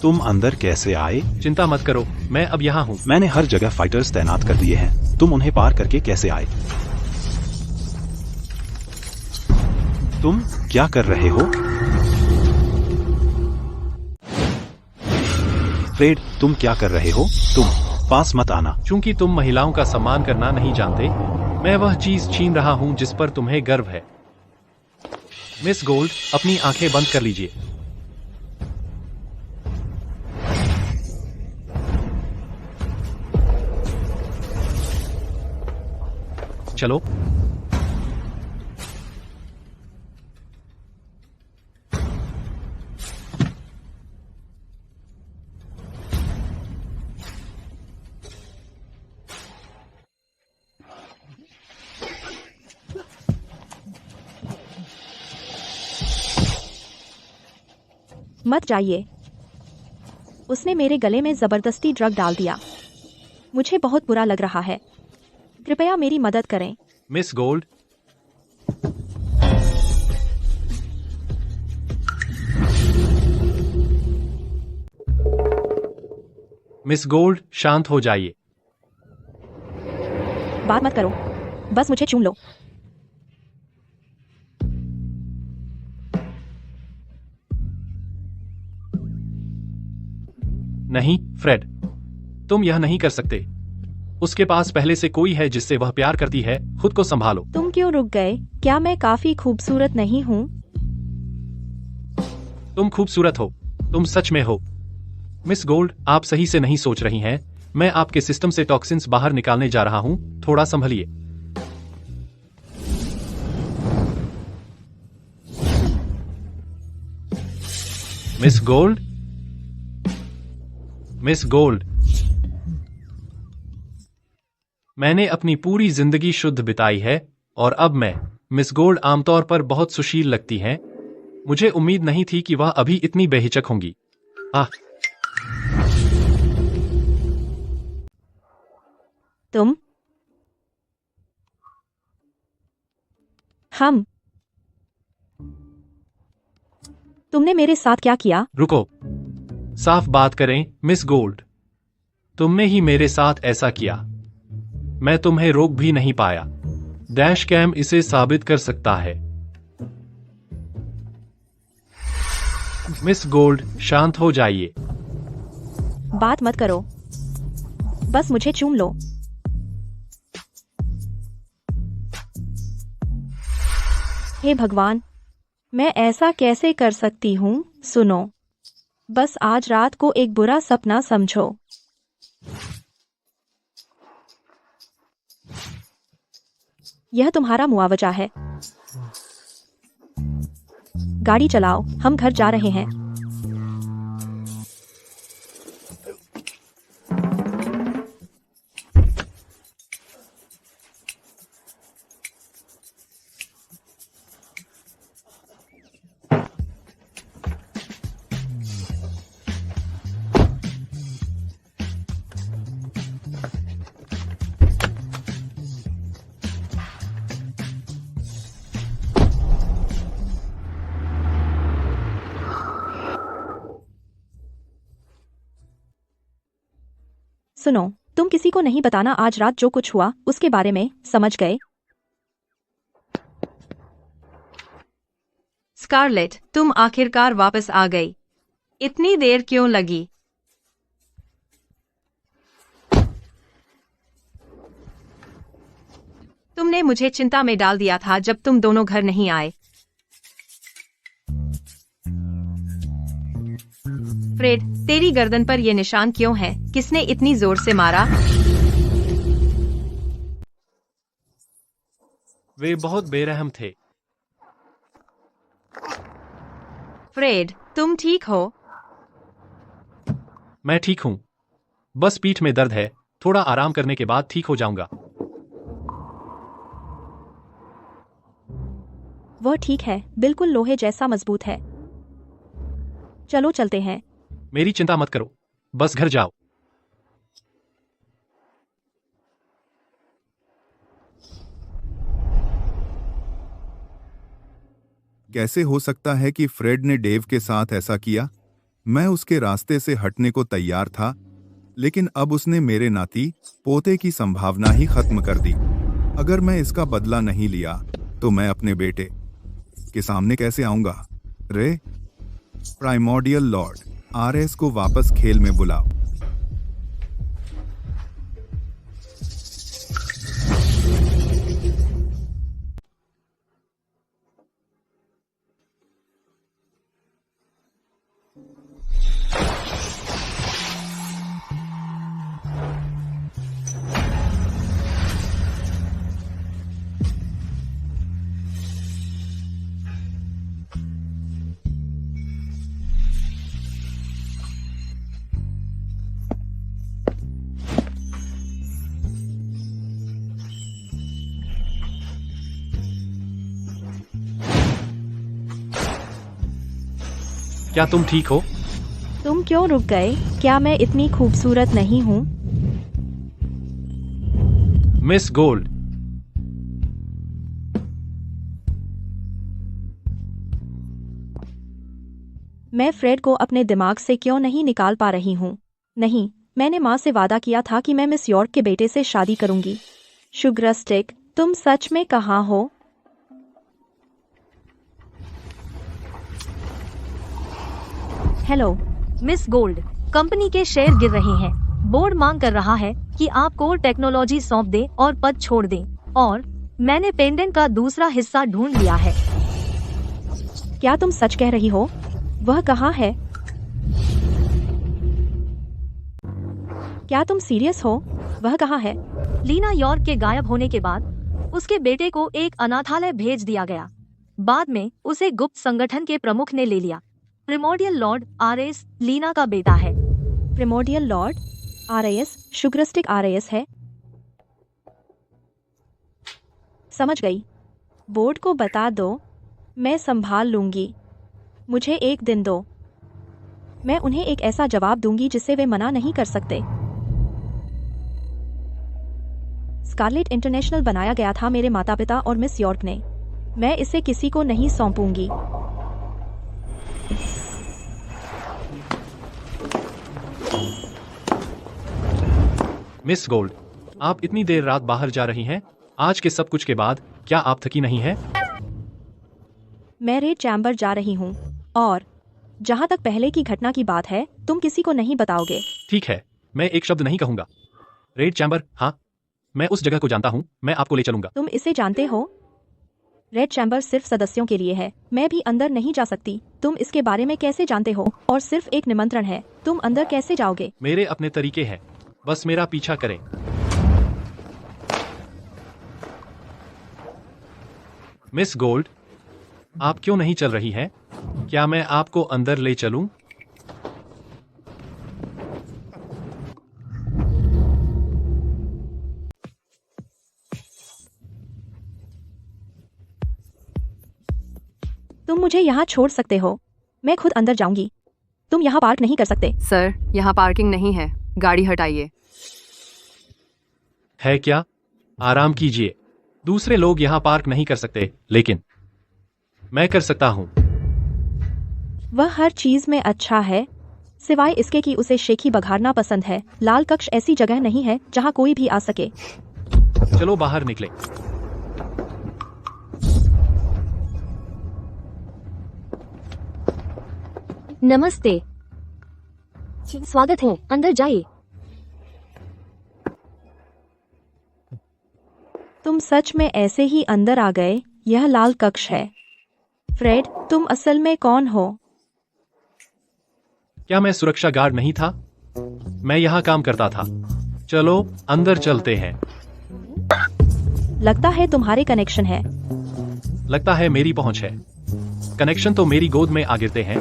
तुम अंदर कैसे आए? चिंता मत करो, मैं अब यहाँ हूँ। मैंने हर जगह फाइटर्स तैनात कर दिए हैं, तुम उन्हें पार करके कैसे आए? तुम क्या कर रहे हो? फ्रेड, तुम क्या कर रहे हो? तुम पास मत आना। चूंकि तुम महिलाओं का सम्मान करना नहीं जानते, मैं वह चीज छीन रहा हूँ जिस पर तुम्हें गर्व है। मिस गोल्ड, अपनी आंखें बंद कर लीजिए। चलो। मत जाइए। उसने मेरे गले में जबरदस्ती ड्रग डाल दिया। मुझे बहुत बुरा लग रहा है। कृपया मेरी मदद करें। मिस गोल्ड, मिस गोल्ड, शांत हो जाइए। बात मत करो, बस मुझे चूम लो। नहीं फ्रेड, तुम यह नहीं कर सकते। उसके पास पहले से कोई है जिससे वह प्यार करती है। खुद को संभालो। तुम क्यों रुक गए? क्या मैं काफी खूबसूरत नहीं हूँ? तुम खूबसूरत हो, तुम सच में हो। मिस गोल्ड, आप सही से नहीं सोच रही हैं। मैं आपके सिस्टम से टॉक्सिन्स बाहर निकालने जा रहा हूँ, थोड़ा संभलिए। मिस गोल्ड, मिस गोल्ड, मैंने अपनी पूरी जिंदगी शुद्ध बिताई है और अब मैं, मिस गोल्ड आमतौर पर बहुत सुशील लगती हैं। मुझे उम्मीद नहीं थी कि वह अभी इतनी बेहिचक होंगी। आह, तुमने मेरे साथ क्या किया? रुको, साफ बात करें मिस गोल्ड। तुमने ही मेरे साथ ऐसा किया। मैं तुम्हें रोक भी नहीं पाया। डैश कैम इसे साबित कर सकता है। मिस गोल्ड, शांत हो जाइए। बात मत करो, बस मुझे चूम लो। हे भगवान, मैं ऐसा कैसे कर सकती हूँ? सुनो, बस आज रात को एक बुरा सपना समझो। यह तुम्हारा मुआवजा है। गाड़ी चलाओ, हम घर जा रहे हैं। सुनो, तुम किसी को नहीं बताना आज रात जो कुछ हुआ उसके बारे में, समझ गए? स्कारलेट, तुम आखिरकार वापस आ गई। इतनी देर क्यों लगी? तुमने मुझे चिंता में डाल दिया था जब तुम दोनों घर नहीं आए। फ्रेड, तेरी गर्दन पर ये निशान क्यों है? किसने इतनी जोर से मारा? वे बहुत बेरहम थे। फ्रेड, तुम ठीक हो? मैं ठीक हूँ। बस पीठ में दर्द है, थोड़ा आराम करने के बाद ठीक हो जाऊंगा। वह ठीक है, बिल्कुल लोहे जैसा मजबूत है। चलो चलते हैं। मेरी चिंता मत करो, बस घर जाओ। कैसे हो सकता है कि फ्रेड ने डेव के साथ ऐसा किया? मैं उसके रास्ते से हटने को तैयार था, लेकिन अब उसने मेरे नाती पोते की संभावना ही खत्म कर दी। अगर मैं इसका बदला नहीं लिया तो मैं अपने बेटे के सामने कैसे आऊंगा? रे, प्राइमोर्डियल लॉर्ड, आरएस को वापस खेल में बुलाओ। क्या तुम ठीक हो? तुम क्यों रुक गए? क्या मैं इतनी खूबसूरत नहीं हूँ? मिस गोल्ड, मैं फ्रेड को अपने दिमाग से क्यों नहीं निकाल पा रही हूँ? नहीं, मैंने माँ से वादा किया था कि मैं मिस यॉर्क के बेटे से शादी करूंगी। शुगरस्टिक, तुम सच में कहाँ हो? हेलो मिस गोल्ड, कंपनी के शेयर गिर रहे हैं। बोर्ड मांग कर रहा है कि आप कोर टेक्नोलॉजी सौंप दें और पद छोड़ दें। और मैंने पेंडेंट का दूसरा हिस्सा ढूंढ लिया है। क्या तुम सच कह रही हो? वह कहाँ है? क्या तुम सीरियस हो? वह कहाँ है? लीना यॉर्क के गायब होने के बाद उसके बेटे को एक अनाथालय भेज दिया गया। बाद में उसे गुप्त संगठन के प्रमुख ने ले लिया। प्रिमोर्डियल लॉर्ड आरएस लीना का बेटा है। प्रिमोर्डियल लॉर्ड आरएस शुगरस्टिक आरएस है। समझ गई। बोर्ड को बता दो, मैं संभाल लूंगी। मुझे एक दिन दो। मैं उन्हें एक ऐसा जवाब दूंगी जिसे वे मना नहीं कर सकते। स्कारलेट इंटरनेशनल बनाया गया था मेरे माता पिता और मिस यॉर्क ने। मैं इसे किसी को नहीं सौंपूंगी। मिस गोल्ड, आप इतनी देर रात बाहर जा रही हैं? आज के सब कुछ के बाद क्या आप थकी नहीं हैं? मैं रेड चैम्बर जा रही हूँ और जहाँ तक पहले की घटना की बात है, तुम किसी को नहीं बताओगे। ठीक है, मैं एक शब्द नहीं कहूंगा। रेड चैम्बर, हाँ, मैं उस जगह को जानता हूँ, मैं आपको ले चलूंगा। तुम इसे जानते हो? रेड चैम्बर सिर्फ सदस्यों के लिए है। मैं भी अंदर नहीं जा सकती। तुम इसके बारे में कैसे जानते हो? और सिर्फ एक निमंत्रण है, तुम अंदर कैसे जाओगे? मेरे अपने तरीके हैं, बस मेरा पीछा करें। मिस गोल्ड, आप क्यों नहीं चल रही हैं? क्या मैं आपको अंदर ले चलूं? तुम मुझे यहाँ छोड़ सकते हो, मैं खुद अंदर जाऊंगी। तुम यहाँ पार्क नहीं कर सकते। सर, यहाँ पार्किंग नहीं है, गाड़ी हटाइए। है क्या? आराम कीजिए। दूसरे लोग यहाँ पार्क नहीं कर सकते, लेकिन मैं कर सकता हूँ। वह हर चीज में अच्छा है, सिवाय इसके कि उसे शेखी बघारना पसंद है। लाल कक्ष ऐसी जगह नहीं है जहाँ कोई भी आ सके। चलो बाहर निकले। नमस्ते, स्वागत है, अंदर जाइए। तुम सच में ऐसे ही अंदर आ गए? यह लाल कक्ष है। फ्रेड, तुम असल में कौन हो? क्या मैं सुरक्षा गार्ड नहीं था? मैं यहाँ काम करता था। चलो अंदर चलते हैं। लगता है तुम्हारे कनेक्शन है। लगता है मेरी पहुंच है। कनेक्शन तो मेरी गोद में आ गिरते हैं।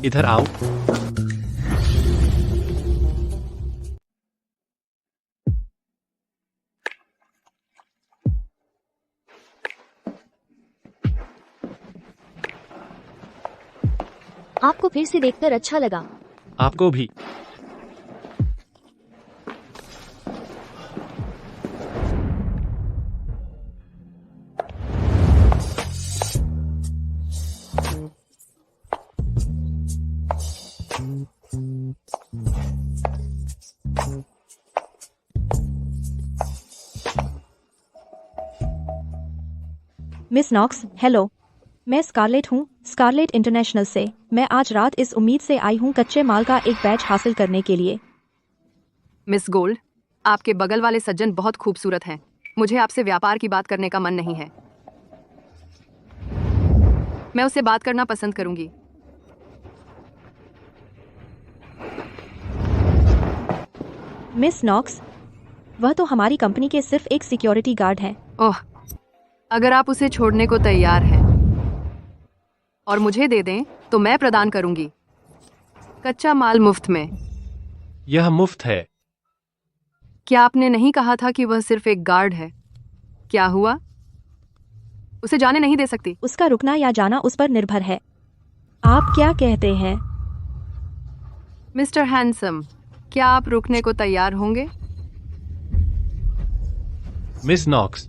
इधर आओ। आपको फिर से देखकर अच्छा लगा। आपको भी। Miss Knox, hello. मैं स्कारलेट हूँ, स्कारलेट इंटरनेशनल से। मैं आज रात इस उम्मीद से आई हूँ कच्चे माल का एक बैच हासिल करने के लिए। मिस गोल्ड, आपके बगल वाले सज्जन बहुत खूबसूरत हैं। मुझे आपसे व्यापार की बात करने का मन नहीं है। मैं उससे बात करना पसंद करूंगी। मिस नॉक्स, वह तो हमारी कंपनी के सिर्फ एक सिक्योरिटी गार्ड हैं। ओह, अगर आप उसे छोड़ने को तैयार हैं और मुझे दे दें तो मैं प्रदान करूंगी कच्चा माल मुफ्त में। यह मुफ्त है। क्या आपने नहीं कहा था कि वह सिर्फ एक गार्ड है? क्या हुआ? उसे जाने नहीं दे सकती। उसका रुकना या जाना उस पर निर्भर है। आप क्या कहते हैं? मिस्टर हैंडसम, क्या आप रुकने को तैयार होंगे? मिस नॉक्स,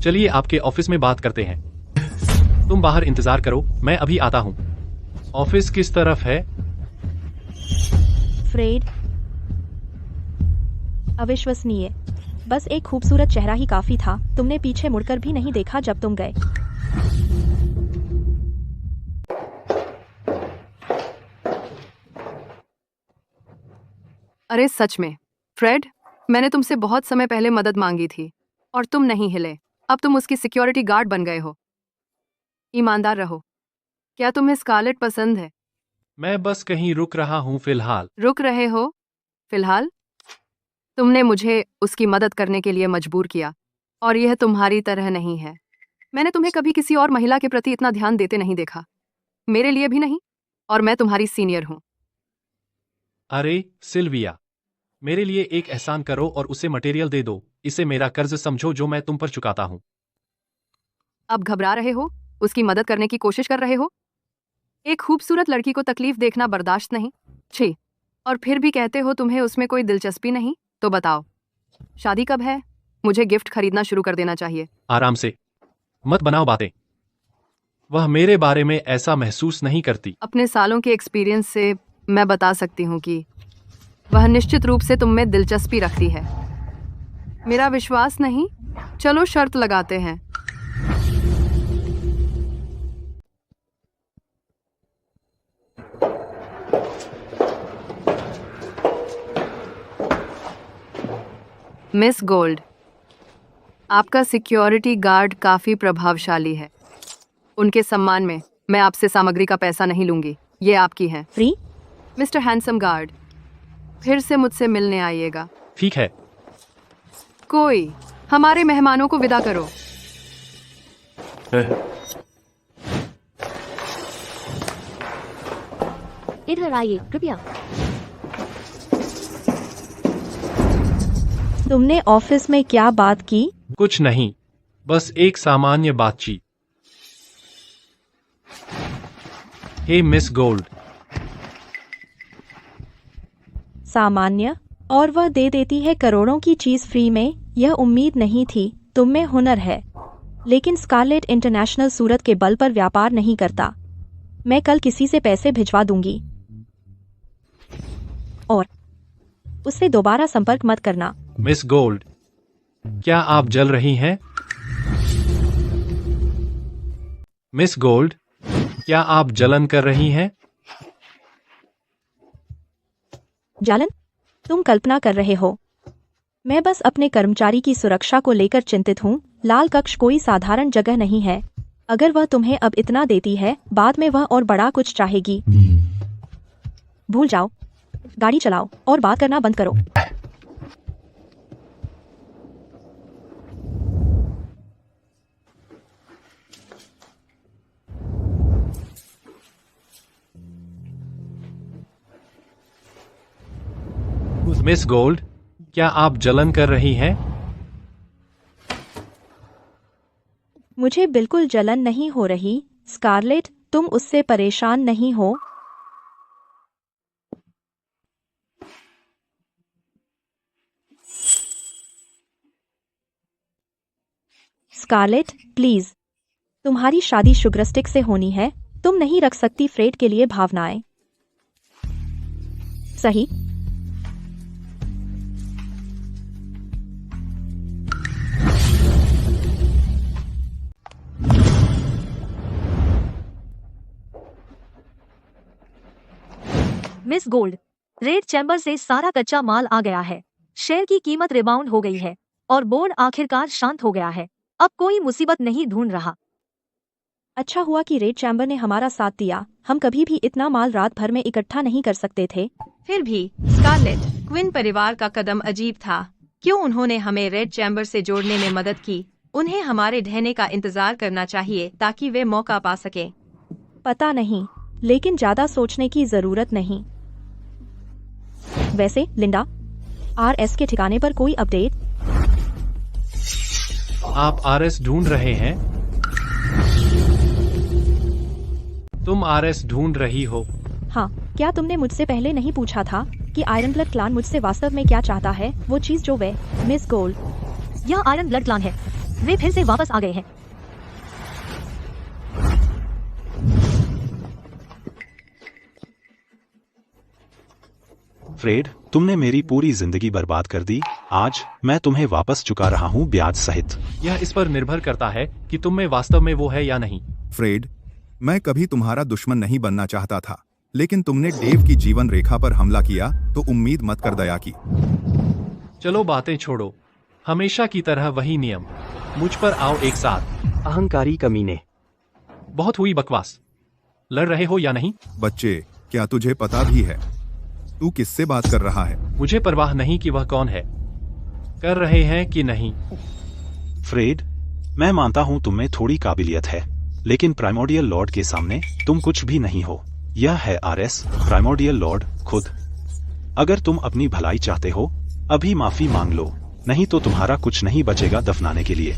चलिए आपके ऑफिस में बात करते हैं। तुम बाहर इंतजार करो, मैं अभी आता हूँ। ऑफिस किस तरफ है? फ्रेड, अविश्वसनीय। बस एक खूबसूरत चेहरा ही काफी था। तुमने पीछे मुड़कर भी नहीं देखा जब तुम गए। अरे सच में फ्रेड, मैंने तुमसे बहुत समय पहले मदद मांगी थी और तुम नहीं हिले। अब तुम उसकी सिक्योरिटी गार्ड बन गए हो। ईमानदार रहो। क्या तुम्हें स्कारलेट पसंद है? मैं बस कहीं रुक रहा हूँ फिलहाल। रुक रहे हो फिलहाल? तुमने मुझे उसकी मदद करने के लिए मजबूर किया और यह तुम्हारी तरह नहीं है। मैंने तुम्हें कभी किसी और महिला के प्रति इतना ध्यान देते नहीं देखा, मेरे लिए भी नहीं, और मैं तुम्हारी सीनियर हूँ। अरे सिल्विया, मेरे लिए एक एहसान करो और उसे मटेरियल दे दो। इसे मेरा कर्ज समझो जो मैं तुम पर चुकाता हूँ। अब घबरा रहे हो? उसकी मदद करने की कोशिश कर रहे हो? एक खूबसूरत लड़की को तकलीफ देखना बर्दाश्त नहीं? छी, और फिर भी कहते हो तुम्हें उसमें कोई दिलचस्पी नहीं? तो बताओ, शादी कब है? मुझे गिफ्ट खरीदना शुरू कर देना चाहिए। आराम से, मत बनाओ बातें। वह मेरे बारे में ऐसा महसूस नहीं करती। अपने सालों के एक्सपीरियंस से मैं बता सकती हूँ कि वह निश्चित रूप से तुम में दिलचस्पी रखती है। मेरा विश्वास नहीं? चलो शर्त लगाते हैं। मिस गोल्ड, आपका सिक्योरिटी गार्ड काफी प्रभावशाली है। उनके सम्मान में मैं आपसे सामग्री का पैसा नहीं लूंगी। ये आपकी है। फ्री? मिस्टर हैंडसम गार्ड, फिर से मुझसे मिलने आइएगा। ठीक है। कोई हमारे मेहमानों को विदा करो। इधर आइए कृपया। तुमने ऑफिस में क्या बात की? कुछ नहीं, बस एक सामान्य बातचीत। हे मिस गोल्ड। सामान्य? और वह दे देती है करोड़ों की चीज फ्री में? यह उम्मीद नहीं थी। तुम में हुनर है, लेकिन स्कारलेट इंटरनेशनल सूरत के बल पर व्यापार नहीं करता। मैं कल किसी से पैसे भिजवा दूंगी और उससे दोबारा संपर्क मत करना। मिस गोल्ड, क्या आप जल रही हैं? मिस गोल्ड, क्या आप जलन कर रही हैं? जलन? तुम कल्पना कर रहे हो। मैं बस अपने कर्मचारी की सुरक्षा को लेकर चिंतित हूँ। लाल कक्ष कोई साधारण जगह नहीं है। अगर वह तुम्हें अब इतना देती है, बाद में वह और बड़ा कुछ चाहेगी। भूल जाओ, गाड़ी चलाओ और बात करना बंद करो। मिस गोल्ड, क्या आप जलन कर रही हैं? मुझे बिल्कुल जलन नहीं हो रही। स्कारलेट, तुम उससे परेशान नहीं हो? Scarlett, please. तुम्हारी शादी शुगरस्टिक से होनी है। तुम नहीं रख सकती फ्रेड के लिए भावनाएं। सही। मिस गोल्ड, रेड चैम्बर से सारा कच्चा माल आ गया है। शेयर की कीमत रिबाउंड हो गई है और बोर्ड आखिरकार शांत हो गया है। अब कोई मुसीबत नहीं ढूंढ रहा। अच्छा हुआ कि रेड चैम्बर ने हमारा साथ दिया। हम कभी भी इतना माल रात भर में इकट्ठा नहीं कर सकते थे। फिर भी स्कारलेट, क्विन परिवार का कदम अजीब था। क्यों उन्होंने हमें रेड चैम्बर से जोड़ने में मदद की? उन्हें हमारे ढहने का इंतजार करना चाहिए ताकि वे मौका पा सके। पता नहीं, लेकिन ज्यादा सोचने की जरूरत नहीं। वैसे लिंडा, आरएस के ठिकाने पर कोई अपडेट? आप आरएस ढूंढ रहे हैं? तुम आरएस ढूंढ रही हो? हाँ। क्या तुमने मुझसे पहले नहीं पूछा था कि आयरन ब्लड क्लान मुझसे वास्तव में क्या चाहता है? वो चीज जो वे मिस गोल्ड। यह आयरन ब्लड क्लान है। वे फिर से वापस आ गए हैं। फ्रेड, तुमने मेरी पूरी जिंदगी बर्बाद कर दी। आज मैं तुम्हें वापस चुका रहा हूँ, ब्याज सहित। यह इस पर निर्भर करता है कि तुम में वास्तव में वो है या नहीं। फ्रेड, मैं कभी तुम्हारा दुश्मन नहीं बनना चाहता था, लेकिन तुमने डेव की जीवन रेखा पर हमला किया तो उम्मीद मत कर दया की। चलो बातें छोड़ो, हमेशा की तरह वही नियम। मुझ पर आओ एक साथ। अहंकारी कमीने। बहुत हुई बकवास। लड़ रहे हो या नहीं? बच्चे, क्या तुझे पता भी है तू किससे बात कर रहा है? मुझे परवाह नहीं कि वह कौन है। कर रहे हैं कि नहीं? फ्रेड, मैं मानता हूँ तुम में थोड़ी काबिलियत है, लेकिन प्राइमोर्डियल लॉर्ड के सामने तुम कुछ भी नहीं हो। यह है आरएस, प्राइमोर्डियल लॉर्ड खुद। अगर तुम अपनी भलाई चाहते हो, अभी माफी मांग लो, नहीं तो तुम्हारा कुछ नहीं बचेगा दफनाने के लिए।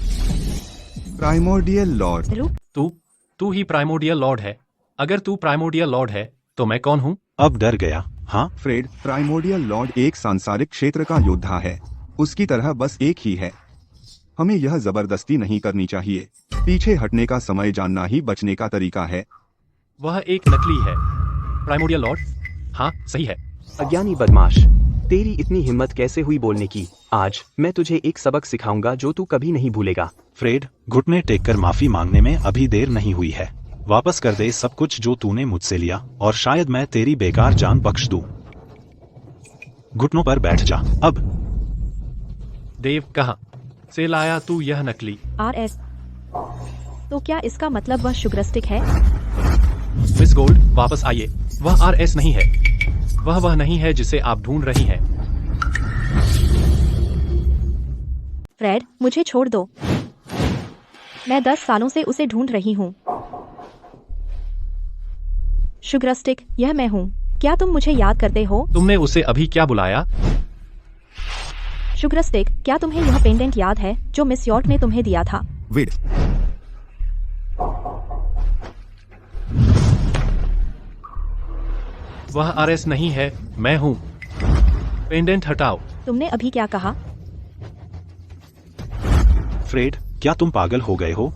Primordial Lord? तू ही प्राइमोर्डियल लॉर्ड है। अगर तू प्राइमोर्डियल लॉर्ड है तो मैं कौन हूँ? अब डर गया? हाँ फ्रेड, प्राइमोर्डियल लॉर्ड एक सांसारिक क्षेत्र का योद्धा है। उसकी तरह बस एक ही है। हमें यह जबरदस्ती नहीं करनी चाहिए। पीछे हटने का समय जानना ही बचने का तरीका है। वह एक नकली है। Primordial Lord? हाँ, सही है। अज्ञानी बदमाश, तेरी इतनी हिम्मत कैसे हुई बोलने की? आज मैं तुझे एक सबक सिखाऊंगा जो तू कभी नहीं भूलेगा। फ्रेड, घुटने टेक कर माफी मांगने में अभी देर नहीं हुई है। वापस कर दे सब कुछ जो तूने मुझसे लिया, और शायद मैं तेरी बेकार जान बख्श दूं। घुटनों पर बैठ जा अब। देव, कहाँ से लाया तू यह नकली? आरएस। तो क्या इसका मतलब वह शुगरस्टिक है? मिस गोल्ड, वापस आइए। वह आरएस नहीं है। वह नहीं है जिसे आप ढूंढ रही हैं। फ्रेड, मुझे छोड़ दो। मैं 10 सालों से उसे ढूंढ रही हूँ। शुगरस्टिक, यह मैं हूँ। क्या तुम मुझे याद करते हो? तुमने उसे अभी क्या बुलाया? शुगरस्टिक, क्या तुम्हें यह पेंडेंट याद है जो मिस यॉर्क ने तुम्हें दिया था? विड। वह आरएस नहीं है, मैं हूँ। पेंडेंट हटाओ। तुमने अभी क्या कहा? फ्रेड, क्या तुम पागल हो गए हो?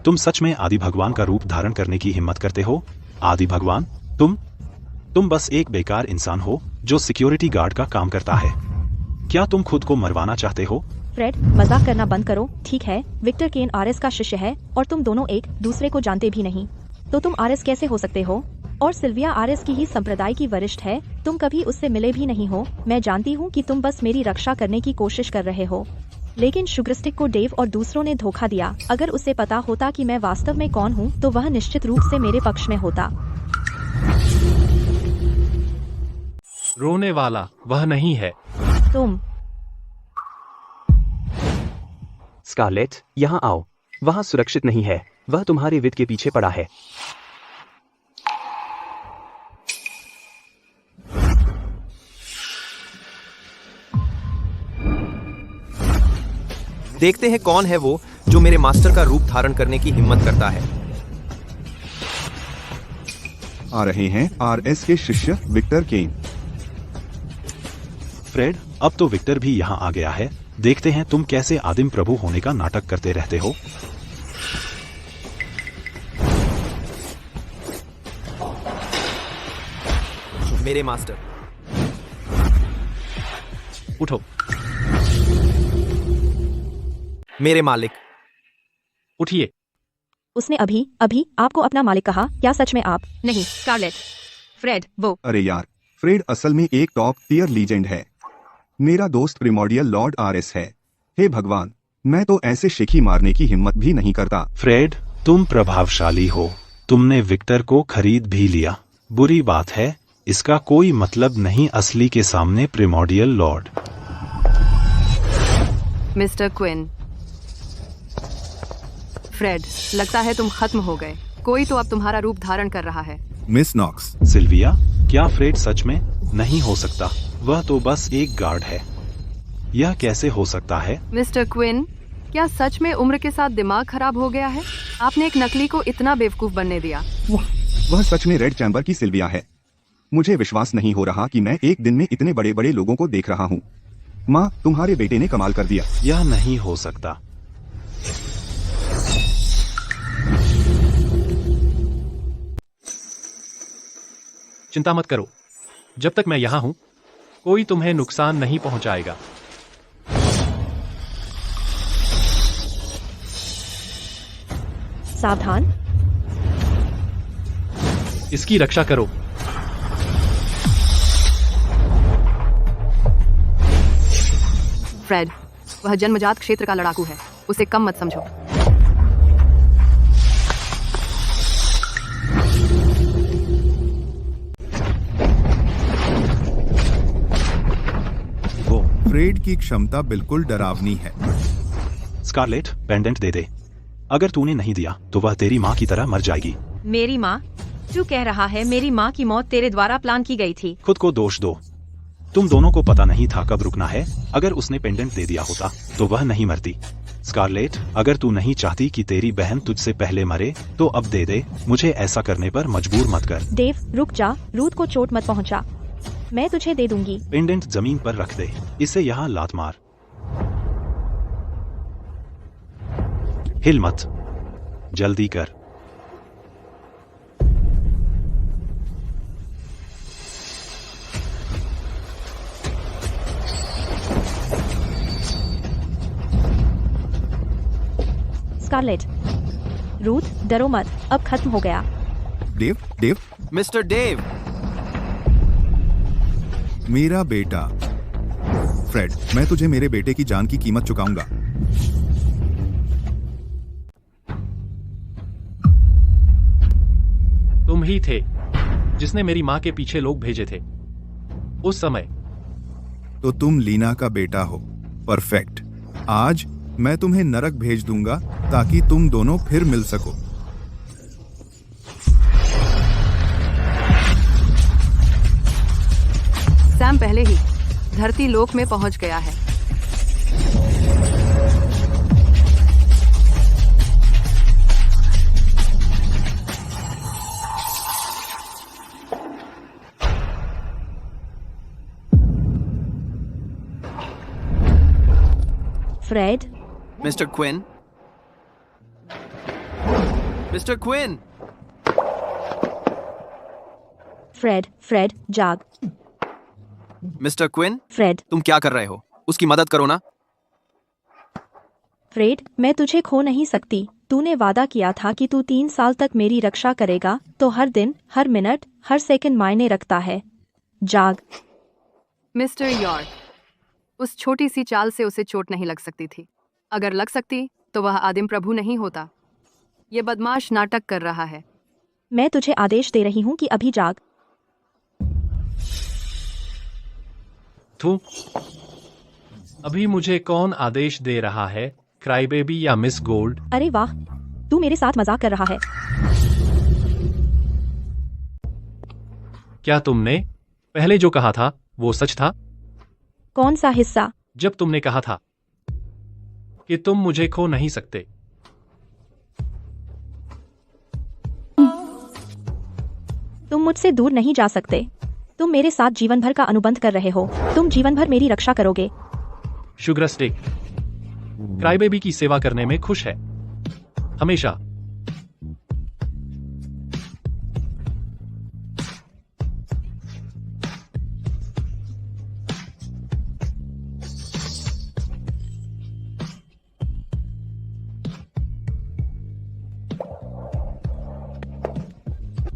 तुम सच में आदि भगवान का रूप धारण करने की हिम्मत करते हो? आदि भगवान? तुम बस एक बेकार इंसान हो जो सिक्योरिटी गार्ड का काम करता है। क्या तुम खुद को मरवाना चाहते हो? फ्रेड, मजाक करना बंद करो, ठीक है? विक्टर केन आरएस का शिष्य है और तुम दोनों एक दूसरे को जानते भी नहीं, तो तुम आरएस कैसे हो सकते हो? और सिल्विया आरएस की ही संप्रदाय की वरिष्ठ है। तुम कभी उससे मिले भी नहीं हो। मैं जानती हूँ कि तुम बस मेरी रक्षा करने की कोशिश कर रहे हो, लेकिन शुगरस्टिक को डेव और दूसरों ने धोखा दिया। अगर उसे पता होता कि मैं वास्तव में कौन हूँ तो वह निश्चित रूप से मेरे पक्ष में होता। रोने वाला वह नहीं है। तुम स्कारलेट, यहाँ आओ। वहाँ सुरक्षित नहीं है। वह तुम्हारे विद के पीछे पड़ा है। देखते हैं कौन है वो जो मेरे मास्टर का रूप धारण करने की हिम्मत करता है। आ रहे हैं आरएस के शिष्य विक्टर केन। फ्रेड, अब तो विक्टर भी यहाँ आ गया है। देखते हैं तुम कैसे आदिम प्रभु होने का नाटक करते रहते हो। मेरे मास्टर, उठो। मेरे मालिक, उठिए। उसने अभी अभी आपको अपना मालिक कहा। क्या सच में आप? नहीं स्कारलेट, फ्रेड वो। अरे यार, फ्रेड असल में एक टॉप टियर लीजेंड है। मेरा दोस्त प्रिमोर्डियल लॉर्ड आरएस है। हे भगवान, मैं तो ऐसे शिखी मारने की हिम्मत भी नहीं करता। फ्रेड, तुम प्रभावशाली हो। तुमने विक्टर को खरीद भी लिया। बुरी बात है, इसका कोई मतलब नहीं असली के सामने primordial lord. Mister Quinn. Fred, लगता है तुम खत्म हो गए। कोई तो अब तुम्हारा रूप धारण कर रहा है। Miss Knox. सिल्विया, क्या फ्रेड सच में? नहीं हो सकता। वह तो बस एक गार्ड है। यह कैसे हो सकता है? मिस्टर क्विन, क्या सच में उम्र के साथ दिमाग खराब हो गया है? आपने एक नकली को इतना बेवकूफ बनने दिया। वह सच में रेड चैम्बर की सिल्विया है। मुझे विश्वास नहीं हो रहा कि मैं एक दिन में इतने बड़े बड़े लोगों को देख रहा हूँ। माँ, तुम्हारे बेटे ने कमाल कर दिया। यह नहीं हो सकता। चिंता मत करो। जब तक मैं यहाँ हूँ, कोई तुम्हें नुकसान नहीं पहुँचाएगा। सावधान। इसकी रक्षा करो। फ्रेड, वह जन्मजात क्षेत्र का लड़ाकू है। उसे कम मत समझो। फ्रेड की क्षमता बिल्कुल डरावनी है। स्कारलेट, पेंडेंट दे दे। अगर तूने नहीं दिया तो वह तेरी माँ की तरह मर जाएगी। मेरी माँ? तू कह रहा है मेरी माँ की मौत तेरे द्वारा प्लान की गई थी? खुद को दोष दो। तुम दोनों को पता नहीं था कब रुकना है। अगर उसने पेंडेंट दे दिया होता तो वह नहीं मरती। स्कारलेट, अगर तू नहीं चाहती कि तेरी बहन तुझसे पहले मरे तो अब दे दे। मुझे ऐसा करने पर मजबूर मत कर। डेव, रुक जा। रूथ को चोट मत पहुंचा। मैं तुझे दे दूंगी। पेंडेंट जमीन पर रख दे। इसे यहाँ लात मार। हिल मत। जल्दी कर। स्कारलेट, रूथ, डरो मत। अब खत्म हो गया। Dave, Dave, mister Dave. मेरा बेटा। फ्रेड, मैं तुझे मेरे बेटे की जान की कीमत चुकाऊंगा। तुम ही थे जिसने मेरी माँ के पीछे लोग भेजे थे उस समय। तो तुम लीना का बेटा हो। परफेक्ट। आज मैं तुम्हें नरक भेज दूंगा ताकि तुम दोनों फिर मिल सको। सैम पहले ही धरती लोक में पहुंच गया है। Fred, mister Quinn. Mister Quinn. Fred, Fred, जाग। मिस्टर क्विन, फ्रेड, तुम क्या कर रहे हो? उसकी मदद करो ना। फ्रेड, मैं तुझे खो नहीं सकती। तूने वादा किया था कि तू 3 साल तक मेरी रक्षा करेगा, तो हर दिन, हर मिनट, हर सेकंड मायने रखता है। जाग। मिस्टर यॉर्क, उस छोटी सी चाल से उसे चोट नहीं लग सकती थी। अगर लग सकती तो वह आदिम प्रभु नहीं होता। ये बदमाश नाटक कर रहा है। मैं तुझे आदेश दे रही हूँ कि अभी जाग। तू अभी मुझे कौन आदेश दे रहा है, क्राई बेबी या मिस गोल्ड? अरे वाह, तू मेरे साथ मजाक कर रहा है। क्या तुमने पहले जो कहा था वो सच था? कौन सा हिस्सा? जब तुमने कहा था कि तुम मुझे खो नहीं सकते। तुम मुझसे दूर नहीं जा सकते। तुम मेरे साथ जीवन भर का अनुबंध कर रहे हो। तुम जीवन भर मेरी रक्षा करोगे। शुगर स्टिक क्राई बेबी की सेवा करने में खुश है, हमेशा।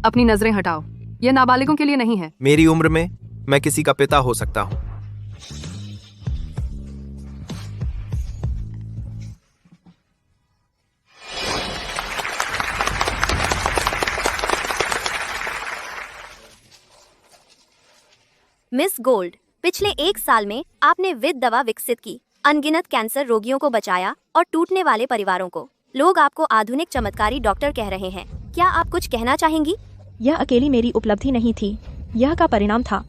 अपनी नजरें हटाओ, यह नाबालिगों के लिए नहीं है। मेरी उम्र में मैं किसी का पिता हो सकता हूँ। मिस गोल्ड, पिछले 1 साल में आपने विद दवा विकसित की, अनगिनत कैंसर रोगियों को बचाया और टूटने वाले परिवारों को। लोग आपको आधुनिक चमत्कारी डॉक्टर कह रहे हैं। क्या आप कुछ कहना चाहेंगी? यह अकेली मेरी उपलब्धि नहीं थी, यह का परिणाम था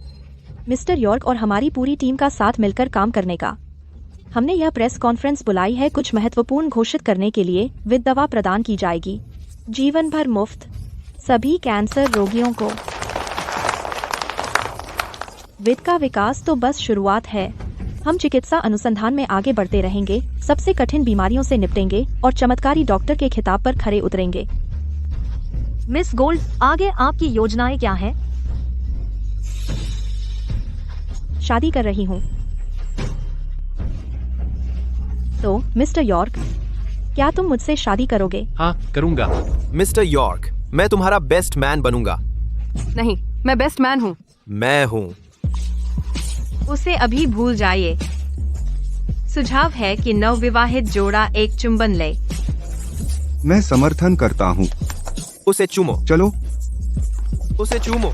मिस्टर यॉर्क और हमारी पूरी टीम का साथ मिलकर काम करने का। हमने यह प्रेस कॉन्फ्रेंस बुलाई है कुछ महत्वपूर्ण घोषित करने के लिए। विद दवा प्रदान की जाएगी जीवन भर मुफ्त सभी कैंसर रोगियों को। विद का विकास तो बस शुरुआत है। हम चिकित्सा अनुसंधान में आगे बढ़ते रहेंगे, सबसे कठिन बीमारियों से निपटेंगे और चमत्कारी डॉक्टर के खिताब पर खरे उतरेंगे। मिस गोल्ड, आगे आपकी योजनाएं क्या हैं? शादी कर रही हूँ। तो मिस्टर यॉर्क, क्या तुम मुझसे शादी करोगे? हाँ, करूँगा। मिस्टर यॉर्क, मैं तुम्हारा बेस्ट मैन बनूंगा। नहीं, मैं बेस्ट मैन हूँ। मैं हूँ। उसे अभी भूल जाइए। सुझाव है कि नवविवाहित जोड़ा एक चुंबन ले। मैं समर्थन करता हूँ। उसे चूमो। चलो। उसे चूमो।